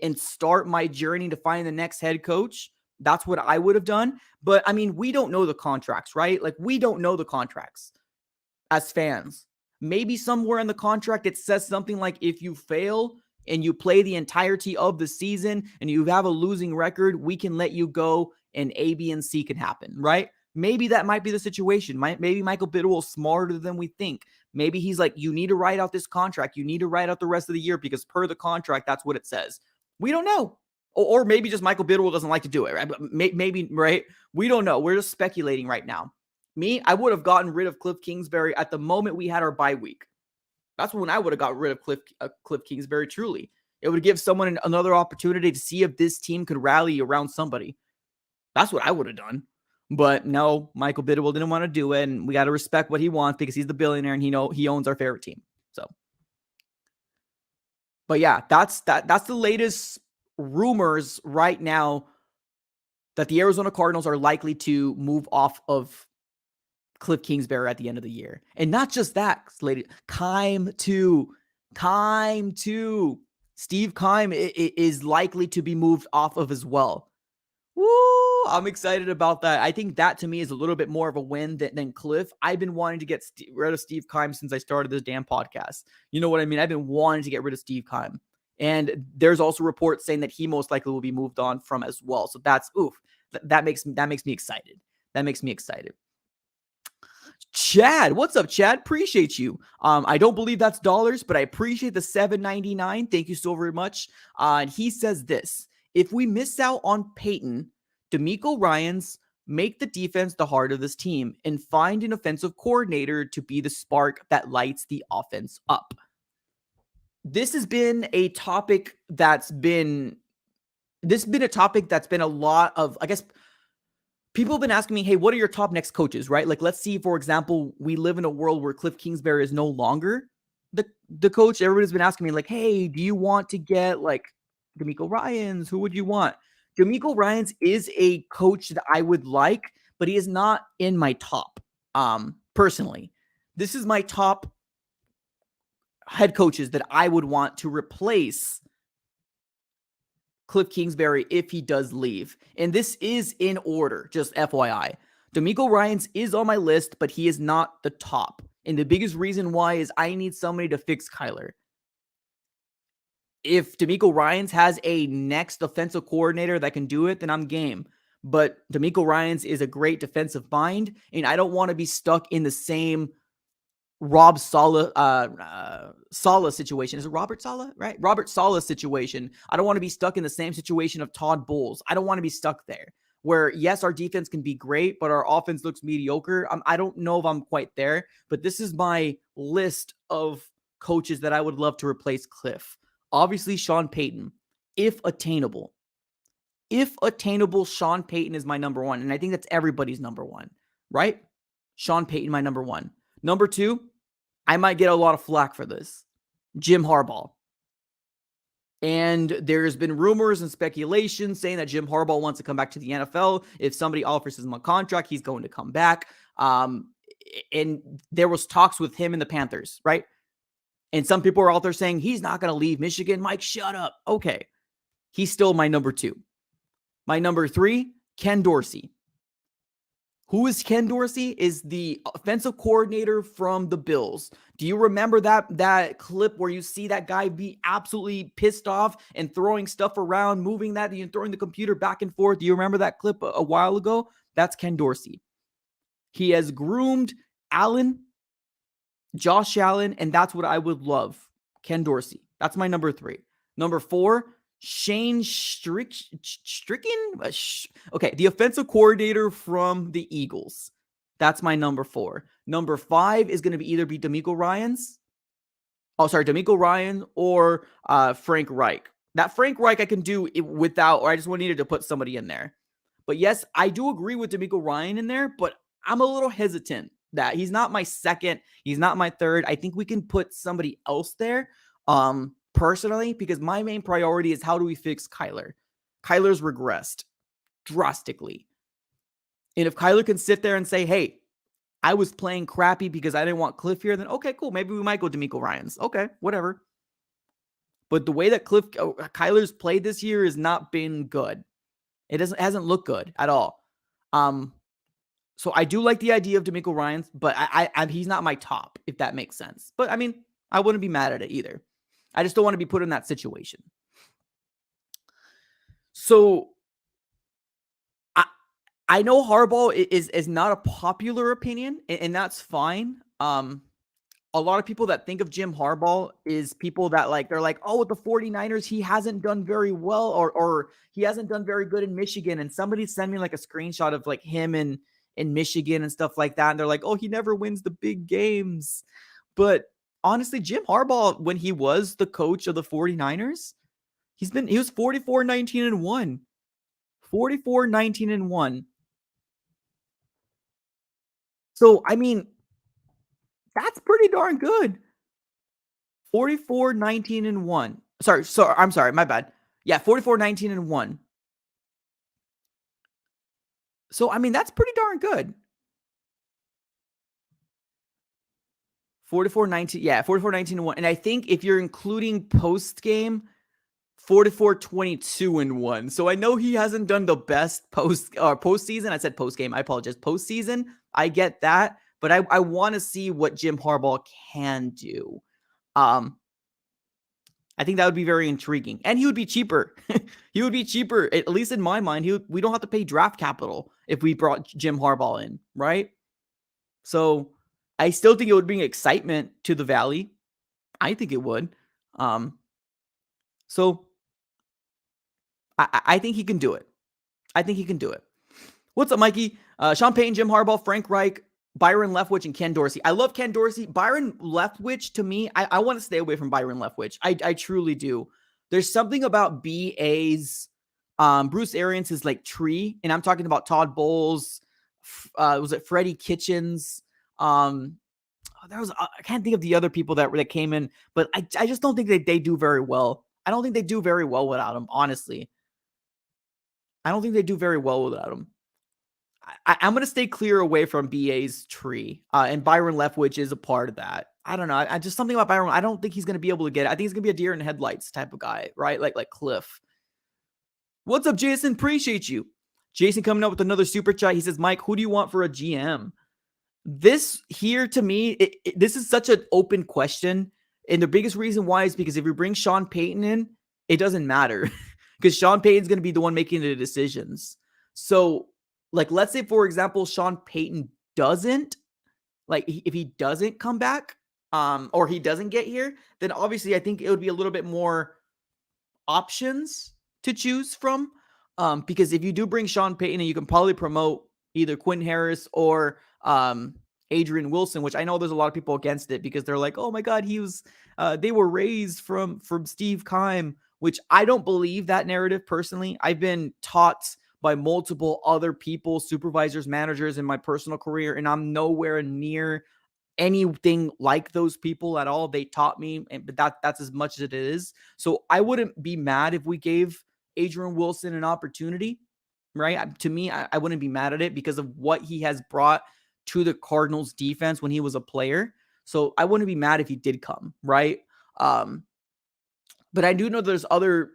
and start my journey to find the next head coach. That's what I would have done. But I mean, we don't know the contracts, right? Like, we don't know the contracts as fans. Maybe somewhere in the contract it says something like, if you fail and you play the entirety of the season and you have a losing record, we can let you go and A, B, and C can happen, right? Maybe that might be the situation. Maybe Michael Bidwell is smarter than we think. Maybe he's like, you need to write out this contract. You need to write out the rest of the year because per the contract, that's what it says. We don't know. Or maybe just Michael Bidwell doesn't like to do it, right? Maybe, right? We don't know. We're just speculating right now. Me, I would have gotten rid of Kliff Kingsbury at the moment we had our bye week. That's when I would have got rid of Kliff Kingsbury, truly. It would give someone another opportunity to see if this team could rally around somebody. That's what I would have done. But no, Michael Bidwell didn't want to do it, and we got to respect what he wants because he's the billionaire and he owns our favorite team. So, but yeah, that's the latest rumors right now that the Arizona Cardinals are likely to move off of Kliff Kingsbury at the end of the year. And not just that, Keim too. Steve Keim is likely to be moved off of as well. Woo! I'm excited about that. I think that to me is a little bit more of a win than Kliff. I've been wanting to get rid of Steve Keim since I started this damn podcast. You know what I mean? I've been wanting to get rid of Steve Keim. And there's also reports saying that he most likely will be moved on from as well. So that's that makes me excited. That makes me excited. Chad, what's up, Chad? Appreciate you. I don't believe that's dollars, but I appreciate the $7.99. Thank you so very much. And he says this: if we miss out on Peyton, DeMeco Ryans make the defense the heart of this team and find an offensive coordinator to be the spark that lights the offense up. This has been a topic that's been a lot of, I guess, people have been asking me, hey, what are your top next coaches, right? Like, let's see, for example, we live in a world where Kliff Kingsbury is no longer the coach. Everybody's been asking me, like, hey, do you want to get, like, DeMeco Ryans? Who would you want? DeMeco Ryans is a coach that I would like, but he is not in my top, personally. This is my top head coaches that I would want to replace Kliff Kingsbury if he does leave. And this is in order, just FYI. DeMeco Ryans is on my list, but he is not the top. And the biggest reason why is I need somebody to fix Kyler. If DeMeco Ryans has a next offensive coordinator that can do it, then I'm game. But DeMeco Ryans is a great defensive mind, and I don't want to be stuck in the same Rob Saleh situation. Is it Robert Saleh, right? Robert Saleh situation. I don't want to be stuck in the same situation of Todd Bowles. I don't want to be stuck there where, yes, our defense can be great, but our offense looks mediocre. I don't know if I'm quite there, but this is my list of coaches that I would love to replace Kliff. Obviously, Sean Payton, if attainable. If attainable, Sean Payton is my number one. And I think that's everybody's number one, right? Sean Payton, my number one. Number two, I might get a lot of flack for this. Jim Harbaugh. And there's been rumors and speculation saying that Jim Harbaugh wants to come back to the NFL. If somebody offers him a contract, he's going to come back. And there was talks with him and the Panthers, right? And some people are out there saying he's not going to leave Michigan. Mike, shut up. Okay. He's still my number two. My number three, Ken Dorsey. Who is Ken Dorsey? Is the offensive coordinator from the Bills. Do you remember that clip where you see that guy be absolutely pissed off and throwing stuff around, moving that and throwing the computer back and forth? Do you remember that clip a while ago? That's Ken Dorsey. He has groomed Josh Allen, and that's what I would love. Ken Dorsey. That's my number three. Number four, Shane Stricken. Okay, the offensive coordinator from the Eagles. That's my number four. Number five is going to be DeMeco Ryans or Frank Reich. That Frank Reich I can do it without, or I just needed to put somebody in there. But yes, I do agree with DeMeco Ryan in there, but I'm a little hesitant that he's not my second. He's not my third. I think we can put somebody else there. Personally, because my main priority is how do we fix Kyler? Kyler's regressed drastically. And if Kyler can sit there and say, hey, I was playing crappy because I didn't want Kliff here, then okay, cool. Maybe we might go DeMeco Ryans. Okay, whatever. But the way that Kyler's played this year has not been good. It hasn't looked good at all. So I do like the idea of DeMeco Ryans, but he's not my top, if that makes sense. But I mean, I wouldn't be mad at it either. I just don't want to be put in that situation. So I know Harbaugh is not a popular opinion, and that's fine. A lot of people that think of Jim Harbaugh is people that they're like, oh, with the 49ers, he hasn't done very well, or he hasn't done very good in Michigan. And somebody sent me a screenshot of him in Michigan and stuff like that. And they're like, oh, he never wins the big games. But honestly, Jim Harbaugh, when he was the coach of the 49ers, he was 44-19-1. 44-19-1. So, I mean, that's pretty darn good. 44-19-1. I'm sorry, my bad. Yeah, 44-19-1. So, I mean, that's pretty darn good. 44-19-1. And I think if you're including post-game, 44-22-1. So I know he hasn't done the best postseason. I said post-game. I apologize. Postseason, I get that. But I want to see what Jim Harbaugh can do. I think that would be very intriguing. And he would be cheaper. He would be cheaper, at least in my mind. We don't have to pay draft capital if we brought Jim Harbaugh in, right? So I still think it would bring excitement to the Valley. I think it would. So I think he can do it. What's up, Mikey? Sean Payton, Jim Harbaugh, Frank Reich, Byron Leftwich, and Ken Dorsey. I love Ken Dorsey. Byron Leftwich, to me, I want to stay away from Byron Leftwich. I truly do. There's something about BA's, Bruce Arians' tree, and I'm talking about Todd Bowles. Was it Freddie Kitchens? I can't think of the other people that came in, but I just don't think they do very well. I don't think they do very well without him, honestly. I don't think they do very well without him. I'm going to stay clear away from BA's tree, and Byron Leftwich is a part of that. I don't know. I just something about Byron. I don't think he's going to be able to get it. I think he's going to be a deer in headlights type of guy, right? Like Kliff. What's up, Jason? Appreciate you. Jason coming up with another super chat. He says, Mike, who do you want for a GM? This here, to me, this is such an open question. And the biggest reason why is because if you bring Sean Payton in, it doesn't matter. Because Sean Payton's going to be the one making the decisions. So, let's say, for example, Sean Payton doesn't, if he doesn't come back, or he doesn't get here, then obviously I think it would be a little bit more options to choose from. Because if you do bring Sean Payton, and you can probably promote either Quinn Harris or Adrian Wilson, which I know there's a lot of people against it because they're like, oh my God, they were raised from Steve Keim. which I don't believe that narrative personally. I've been taught by multiple other people, supervisors, managers in my personal career, and I'm nowhere near anything like those people at all. They taught me, but that's as much as it is. So I wouldn't be mad if we gave Adrian Wilson an opportunity, right? To me, I wouldn't be mad at it because of what he has brought to the Cardinals defense when he was a player. So I wouldn't be mad if he did come, right? Um, but I do know there's other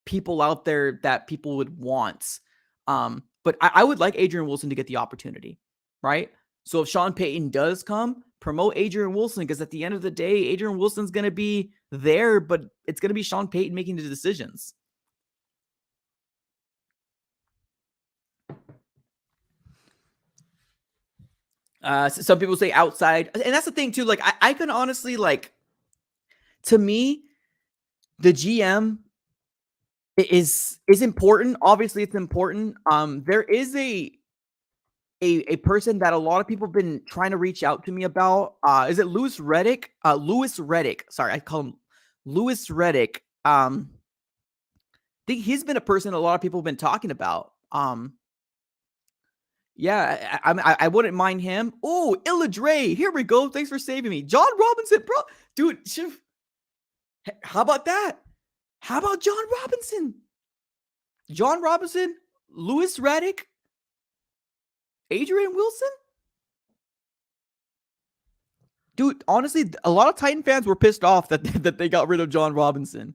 people out there that people would want. But I would like Adrian Wilson to get the opportunity, right? So if Sean Payton does come, promote Adrian Wilson, because at the end of the day, Adrian Wilson's going to be there, but it's going to be Sean Payton making the decisions. Some people say outside, and that's the thing too. Like I can honestly, like, to me, the GM is important. Obviously, it's important. There is a person that a lot of people have been trying to reach out to me about. Is it Louis Riddick? Louis Riddick. Sorry, I call him Louis Riddick. I think he's been a person a lot of people have been talking about. Yeah, I wouldn't mind him. Oh, Illa Dre, here we go. Thanks for saving me. John Robinson, bro. Dude, how about that? How about John Robinson? John Robinson, Louis Riddick, Adrian Wilson? Dude, honestly, a lot of Titan fans were pissed off that they got rid of John Robinson.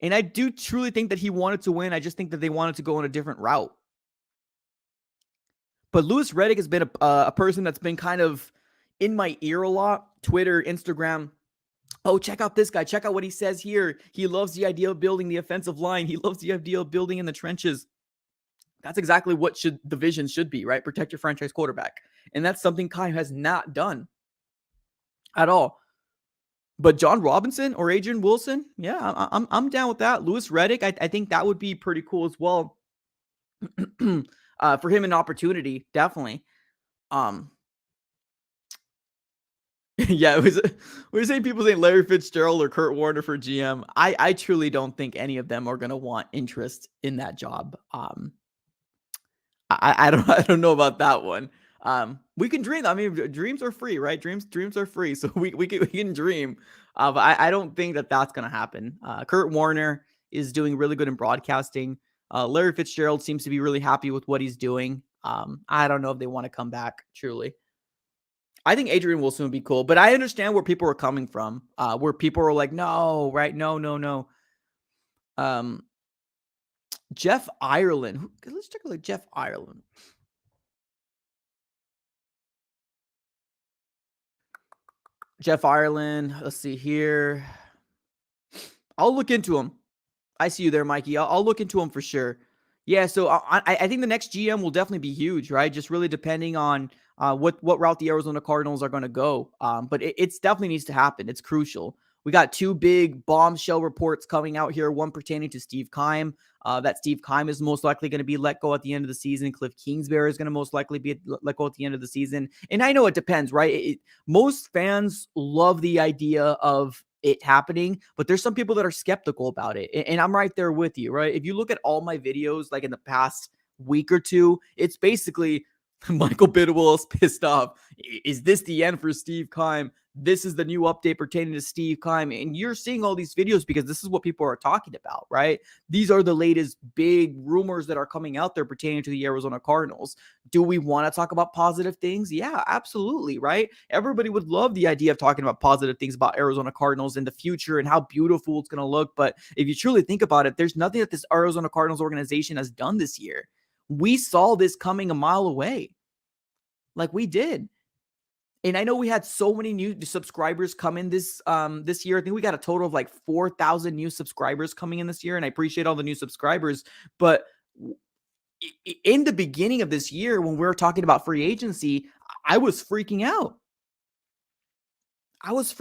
And I do truly think that he wanted to win. I just think that they wanted to go in a different route. But Louis Riddick has been a person that's been kind of in my ear a lot. Twitter, Instagram. Oh, check out this guy. Check out what he says here. He loves the idea of building the offensive line. He loves the idea of building in the trenches. That's exactly what the vision should be, right? Protect your franchise quarterback. And that's something Kai has not done at all. But John Robinson or Adrian Wilson, yeah, I'm down with that. Louis Riddick, I think that would be pretty cool as well. For him, an opportunity, definitely. Yeah, we're saying people saying Larry Fitzgerald or Kurt Warner for GM. I truly don't think any of them are going to want interest in that job. I don't know about that one. We can dream. I mean, dreams are free, right? Dreams are free, so we can dream. But I don't think that that's going to happen. Kurt Warner is doing really good in broadcasting. Larry Fitzgerald seems to be really happy with what he's doing. I don't know if they want to come back, truly. I think Adrian Wilson would be cool, but I understand where people are coming from, where people are like, no, right? No. Jeff Ireland. Let's take a look at Jeff Ireland. Jeff Ireland. Let's see here. I'll look into him. I see you there, Mikey. I'll look into him for sure. Yeah, so I think the next GM will definitely be huge, right? Just really depending on what route the Arizona Cardinals are going to go. But it's definitely needs to happen. It's crucial. We got two big bombshell reports coming out here. One pertaining to Steve Keim. That Steve Keim is most likely going to be let go at the end of the season. Kliff Kingsbury is going to most likely be let go at the end of the season. And I know it depends, right? Most fans love the idea of it happening, but there's some people that are skeptical about it. And I'm right there with you, right? If you look at all my videos, like in the past week or two, it's basically Michael Bidwell is pissed off. Is this the end for Steve Keim? This is the new update pertaining to Steve Keim. And you're seeing all these videos because this is what people are talking about, right? These are the latest big rumors that are coming out there pertaining to the Arizona Cardinals. Do we want to talk about positive things? Yeah, absolutely, right? Everybody would love the idea of talking about positive things about Arizona Cardinals in the future and how beautiful it's going to look. But if you truly think about it, there's nothing that this Arizona Cardinals organization has done this year. We saw this coming a mile away. Like we did. And I know we had so many new subscribers come in this year. I think we got a total of like 4,000 new subscribers coming in this year. And I appreciate all the new subscribers. But in the beginning of this year, when we were talking about free agency, I was freaking out. I was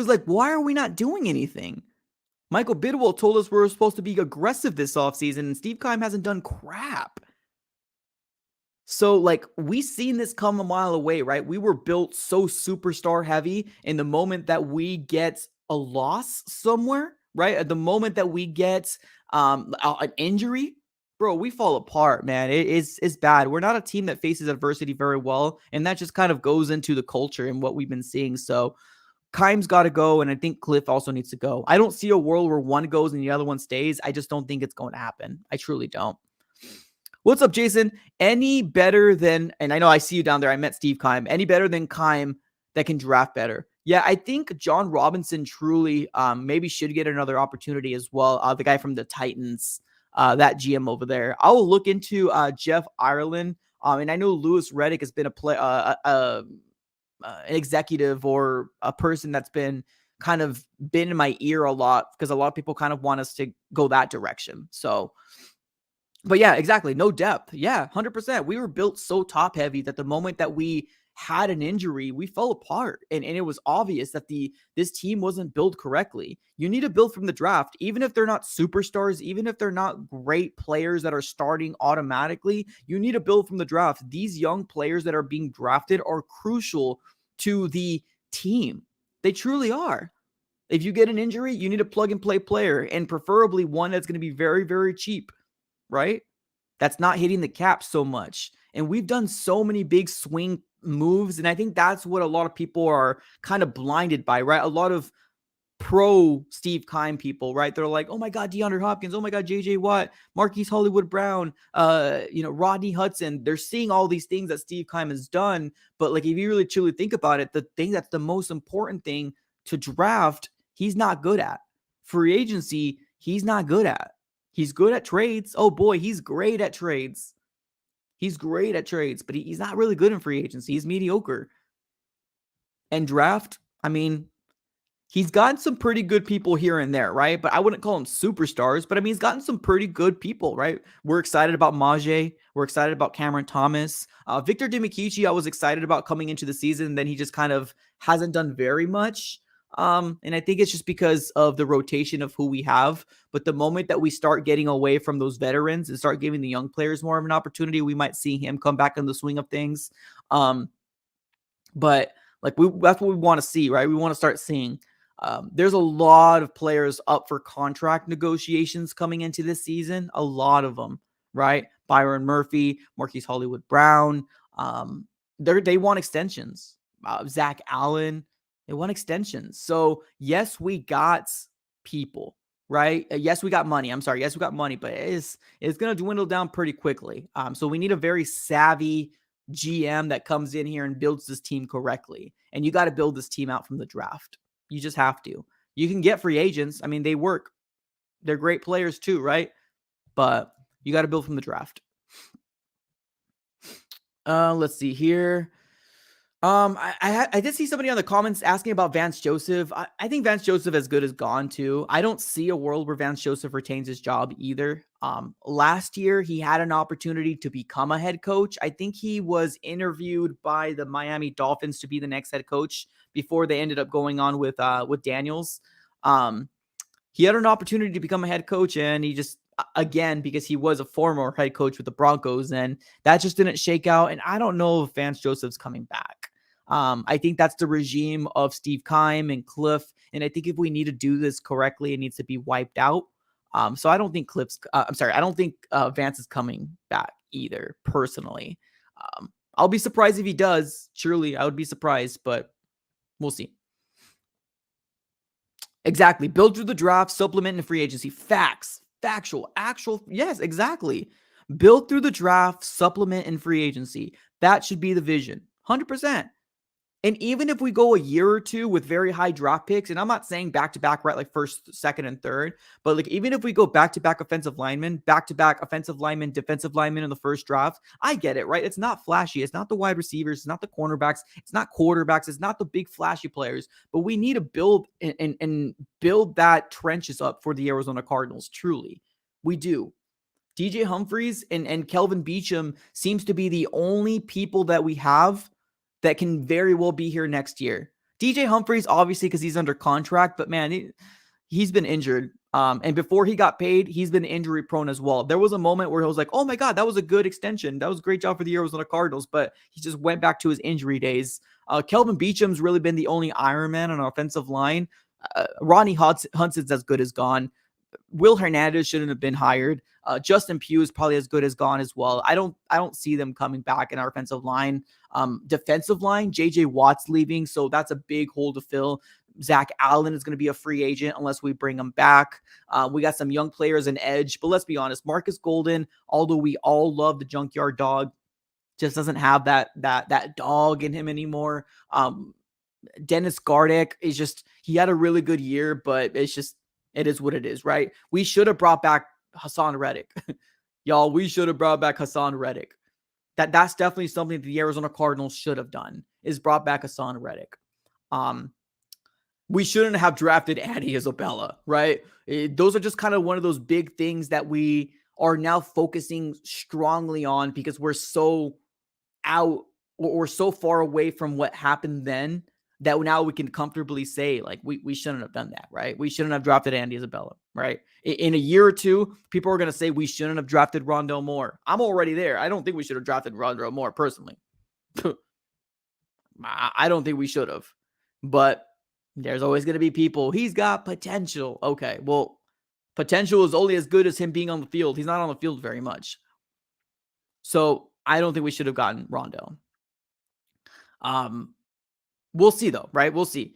like, why are we not doing anything? Michael Bidwell told us we were supposed to be aggressive this offseason, and Steve Keim hasn't done crap. So, like, we seen this come a mile away, right? We were built so superstar heavy. In the moment that we get a loss somewhere, right? At the moment that we get an injury, bro, we fall apart, man. It's bad. We're not a team that faces adversity very well, and that just kind of goes into the culture and what we've been seeing. So Keim's got to go, and I think Kliff also needs to go. I don't see a world where one goes and the other one stays. I just don't think it's going to happen. I truly don't. What's up, Jason? Any better than, and I know I see you down there, I met Steve Keim. Any better than Keim that can draft better? Yeah, I think John Robinson truly maybe should get another opportunity as well. The guy from the Titans, that GM over there. I will look into Jeff Ireland. And I know Louis Riddick has been an executive or a person that's been kind of been in my ear a lot because a lot of people kind of want us to go that direction. So, but yeah, exactly. No depth. Yeah, 100%. We were built so top heavy that the moment that we had an injury, we fell apart. And it was obvious that this team wasn't built correctly. You need to build from the draft, even if they're not superstars, even if they're not great players that are starting automatically, you need to build from the draft. These young players that are being drafted are crucial to the team. They truly are. If you get an injury, you need a plug and play player, and preferably one that's going to be very, very cheap, right? That's not hitting the cap so much. And we've done so many big swing moves. And I think that's what a lot of people are kind of blinded by, right? A lot of pro Steve Keim people, right? They're like, oh my God, DeAndre Hopkins, oh my God, JJ Watt, Marquise Hollywood Brown, Rodney Hudson. They're seeing all these things that Steve Keim has done. But like, if you really truly think about it, the thing that's the most important thing to draft, he's not good at. Free agency, he's not good at. He's good at trades. Oh boy, he's great at trades. He's great at trades, but he's not really good in free agency. He's mediocre. And draft, I mean, he's gotten some pretty good people here and there, right? But I wouldn't call them superstars. But I mean, he's gotten some pretty good people, right? We're excited about Majay. We're excited about Cameron Thomas. Victor Dimikichi, I was excited about coming into the season. Then he just kind of hasn't done very much. And I think it's just because of the rotation of who we have. But the moment that we start getting away from those veterans and start giving the young players more of an opportunity, we might see him come back in the swing of things. But like that's what we want to see, right? We want to start seeing. There's a lot of players up for contract negotiations coming into this season. A lot of them, right? Byron Murphy, Marquise Hollywood Brown. They want extensions. Zach Allen. They want extensions. So yes, we got people, right? Yes, we got money. I'm sorry. Yes, we got money, but it's going to dwindle down pretty quickly. So we need a very savvy GM that comes in here and builds this team correctly. And you got to build this team out from the draft. You just have to. You can get free agents. I mean, they work. They're great players too, right? But you got to build from the draft. Let's see here. I did see somebody on the comments asking about Vance Joseph. I think Vance Joseph as good as gone too. I don't see a world where Vance Joseph retains his job either. Last year he had an opportunity to become a head coach. I think he was interviewed by the Miami Dolphins to be the next head coach before they ended up going on with Daniels. He had an opportunity to become a head coach, and he just, again, because he was a former head coach with the Broncos, and that just didn't shake out. And I don't know if Vance Joseph's coming back. I think that's the regime of Steve Keim and Kliff. And I think if we need to do this correctly, it needs to be wiped out. So I don't think I don't think Vance is coming back either, personally. I'll be surprised if he does. Surely I would be surprised, but we'll see. Exactly. Build through the draft, supplement in free agency. Facts. Factual. Actual. Yes, exactly. Build through the draft, supplement in free agency. That should be the vision. 100%. And even if we go a year or two with very high draft picks, and I'm not saying back-to-back, right, like first, second, and third, but like even if we go back-to-back offensive linemen, back-to-back offensive linemen, defensive linemen in the first draft, I get it, right? It's not flashy. It's not the wide receivers. It's not the cornerbacks. It's not quarterbacks. It's not the big flashy players. But we need to build and build that trenches up for the Arizona Cardinals, truly. We do. DJ Humphries and Kelvin Beachum seems to be the only people that we have that can very well be here next year. DJ Humphries, obviously, because he's under contract, but man, he's been injured. And before he got paid, he's been injury prone as well. There was a moment where he was like, oh my God, that was a good extension. That was a great job for the Arizona Cardinals, but he just went back to his injury days. Kelvin Beachum's really been the only Iron Man on our offensive line. Ronnie Hudson's as good as gone. Will Hernandez shouldn't have been hired. Justin Pugh is probably as good as gone as well. I don't see them coming back in our offensive line. Defensive line, JJ Watt's leaving, so that's a big hole to fill. Zach Allen is going to be a free agent unless we bring him back. We got some young players in edge, but let's be honest, Marcus Golden, although we all love the junkyard dog, just doesn't have that dog in him anymore. Dennis Gardeck is just, he had a really good year, but it is what it is, right? We should have brought back Hassan Reddick. Y'all, we should have brought back Hassan Reddick. That's definitely something the Arizona Cardinals should have done, is brought back Hassan Reddick. We shouldn't have drafted Andy Isabella, right? Those are just kind of one of those big things that we are now focusing strongly on because we're so out or so far away from what happened then that now we can comfortably say, like, we shouldn't have done that, right? We shouldn't have drafted Andy Isabella, right? In a year or two, people are going to say we shouldn't have drafted Rondale Moore. I'm already there. I don't think we should have drafted Rondale Moore, personally. I don't think we should have. But there's always going to be people, he's got potential. Okay, well, potential is only as good as him being on the field. He's not on the field very much. So I don't think we should have gotten Rondale. We'll see, though, right? We'll see.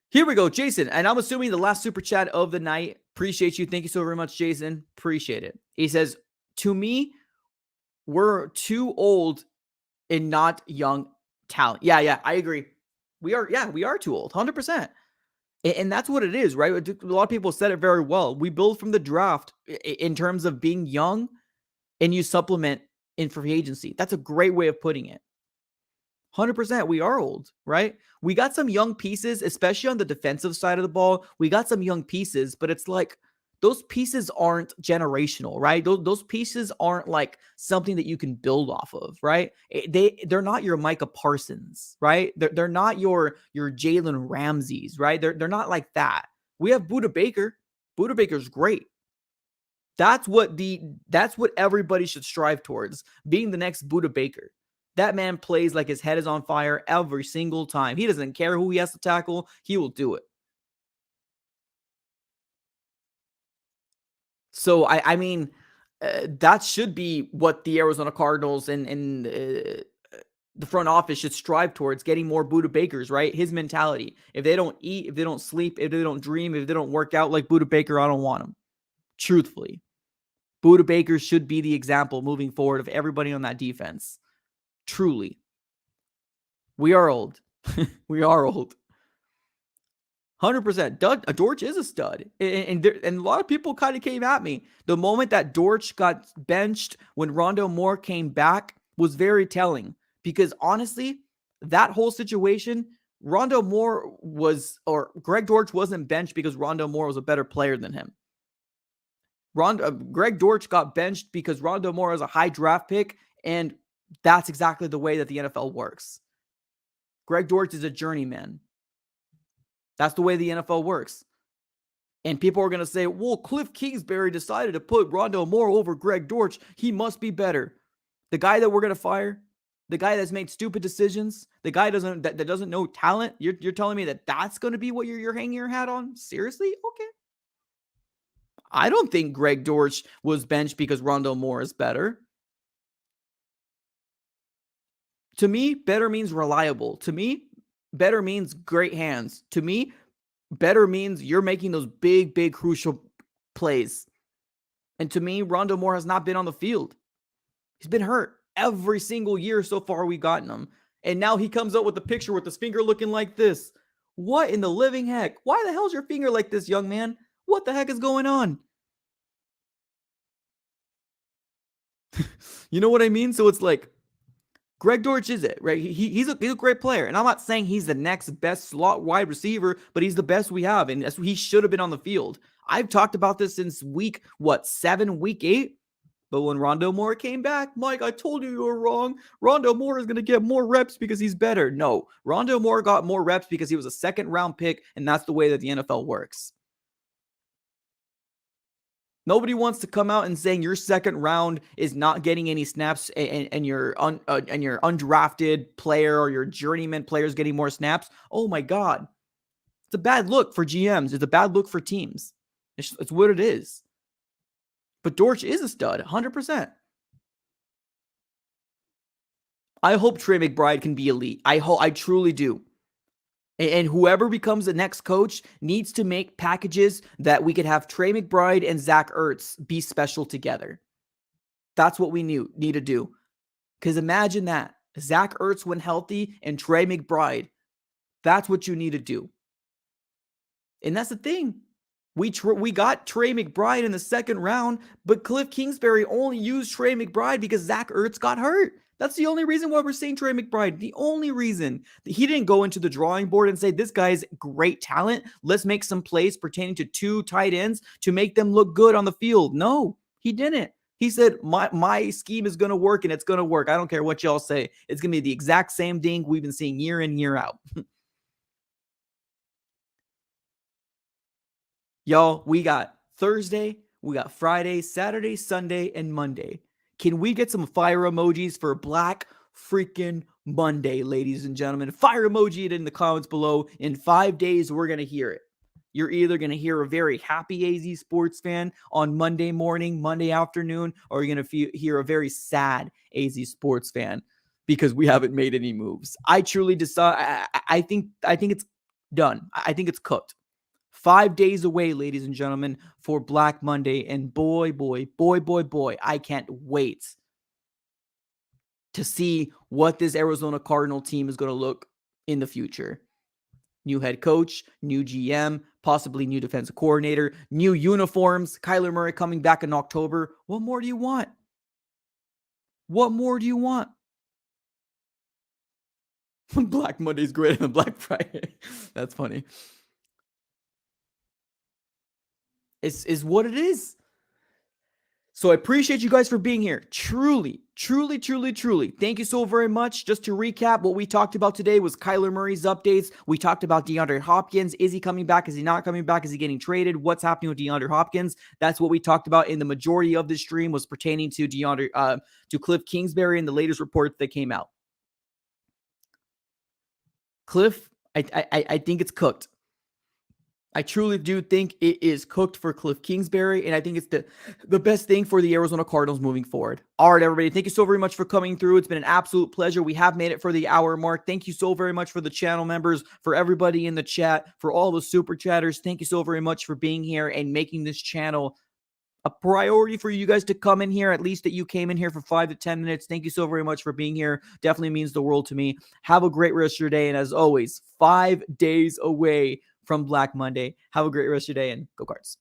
Here we go, Jason. And I'm assuming the last super chat of the night. Appreciate you. Thank you so very much, Jason. Appreciate it. He says, to me, we're too old and not young talent. Yeah, I agree. We are too old, 100%. And that's what it is, right? A lot of people said it very well. We build from the draft in terms of being young, and you supplement in free agency. That's a great way of putting it. 100%, we are old, right? We got some young pieces, especially on the defensive side of the ball. We got some young pieces, but it's like those pieces aren't generational, right? Those pieces aren't like something that you can build off of, right? They're not your Micah Parsons, right? They're not your Jalen Ramseys, right? They're not like that. We have Budda Baker. Budda Baker's great. That's what everybody should strive towards, being the next Budda Baker. That man plays like his head is on fire every single time. He doesn't care who he has to tackle. He will do it. So, I mean, that should be what the Arizona Cardinals and the front office should strive towards, getting more Budda Bakers, right? His mentality. If they don't eat, if they don't sleep, if they don't dream, if they don't work out like Budda Baker, I don't want them. Truthfully. Budda Baker should be the example moving forward of everybody on that defense. Truly. We are old. We are old. 100%. Dortch is a stud. And a lot of people kind of came at me. The moment that Dortch got benched when Rondale Moore came back was very telling. Because honestly, that whole situation, Greg Dortch wasn't benched because Rondale Moore was a better player than him. Greg Dortch got benched because Rondale Moore is a high draft pick, and that's exactly the way that the NFL works. Greg Dortch is a journeyman. That's the way the NFL works. And people are going to say, well, Kliff Kingsbury decided to put Rondale Moore over Greg Dortch. He must be better. The guy that we're going to fire, the guy that's made stupid decisions, the guy that doesn't know talent, you're telling me that's going to be what you're hanging your hat on? Seriously? Okay. I don't think Greg Dortch was benched because Rondale Moore is better. To me, better means reliable. To me, better means great hands. To me, better means you're making those big, big, crucial plays. And to me, Rondale Moore has not been on the field. He's been hurt every single year so far we've gotten him. And now he comes up with a picture with his finger looking like this. What in the living heck? Why the hell's your finger like this, young man? What the heck is going on? You know what I mean? So it's like, Greg Dortch is it, right? He's a great player. And I'm not saying he's the next best slot wide receiver, but he's the best we have. And he should have been on the field. I've talked about this since week 7, week 8. But when Rondale Moore came back, Mike, I told you were wrong. Rondale Moore is going to get more reps because he's better. No, Rondale Moore got more reps because he was a second-round pick, and that's the way that the NFL works. Nobody wants to come out and saying your second round is not getting any snaps and your undrafted player or your journeyman player is getting more snaps. Oh my God. It's a bad look for GMs. It's a bad look for teams. It's what it is. But Dortch is a stud, 100%. I hope Trey McBride can be elite. I truly do. And whoever becomes the next coach needs to make packages that we could have Trey McBride and Zach Ertz be special together. That's what we need to do. Because imagine that. Zach Ertz when healthy and Trey McBride. That's what you need to do. And that's the thing. We got Trey McBride in the second round, but Kliff Kingsbury only used Trey McBride because Zach Ertz got hurt. That's the only reason why we're seeing Trey McBride. The only reason. He didn't go into the drawing board and say, this guy's great talent. Let's make some plays pertaining to 2 tight ends to make them look good on the field. No, he didn't. He said, my scheme is going to work and it's going to work. I don't care what y'all say. It's going to be the exact same thing we've been seeing year in, year out. Y'all, we got Thursday, we got Friday, Saturday, Sunday, and Monday. Can we get some fire emojis for Black freaking Monday, ladies and gentlemen? Fire emoji it in the comments below. In 5 days, we're going to hear it. You're either going to hear a very happy AZ sports fan on Monday morning, Monday afternoon, or you're going to hear a very sad AZ sports fan because we haven't made any moves. I truly decide. I think it's done. I think it's cooked. 5 days away, ladies and gentlemen, for Black Monday. And boy, I can't wait to see what this Arizona Cardinal team is going to look in the future. New head coach, new GM, possibly new defensive coordinator, new uniforms, Kyler Murray coming back in October. What more do you want? What more do you want? Black Monday is greater than Black Friday. That's funny. Is what it is. So I appreciate you guys for being here. Truly. Thank you so very much. Just to recap, what we talked about today was Kyler Murray's updates. We talked about Deandre Hopkins. Is he coming back? Is he not coming back? Is he getting traded? What's happening with Deandre Hopkins? That's what we talked about in the majority of this stream was pertaining to to Kliff Kingsbury and the latest report that came out. Kliff, I think it's cooked. I truly do think it is cooked for Kliff Kingsbury, and I think it's the best thing for the Arizona Cardinals moving forward. All right, everybody, thank you so very much for coming through. It's been an absolute pleasure. We have made it for the hour mark. Thank you so very much for the channel members, for everybody in the chat, for all the super chatters. Thank you so very much for being here and making this channel a priority for you guys to come in here, at least that you came in here for 5 to 10 minutes. Thank you so very much for being here. Definitely means the world to me. Have a great rest of your day, and as always, 5 days away from Black Monday. Have a great rest of your day and go Cards.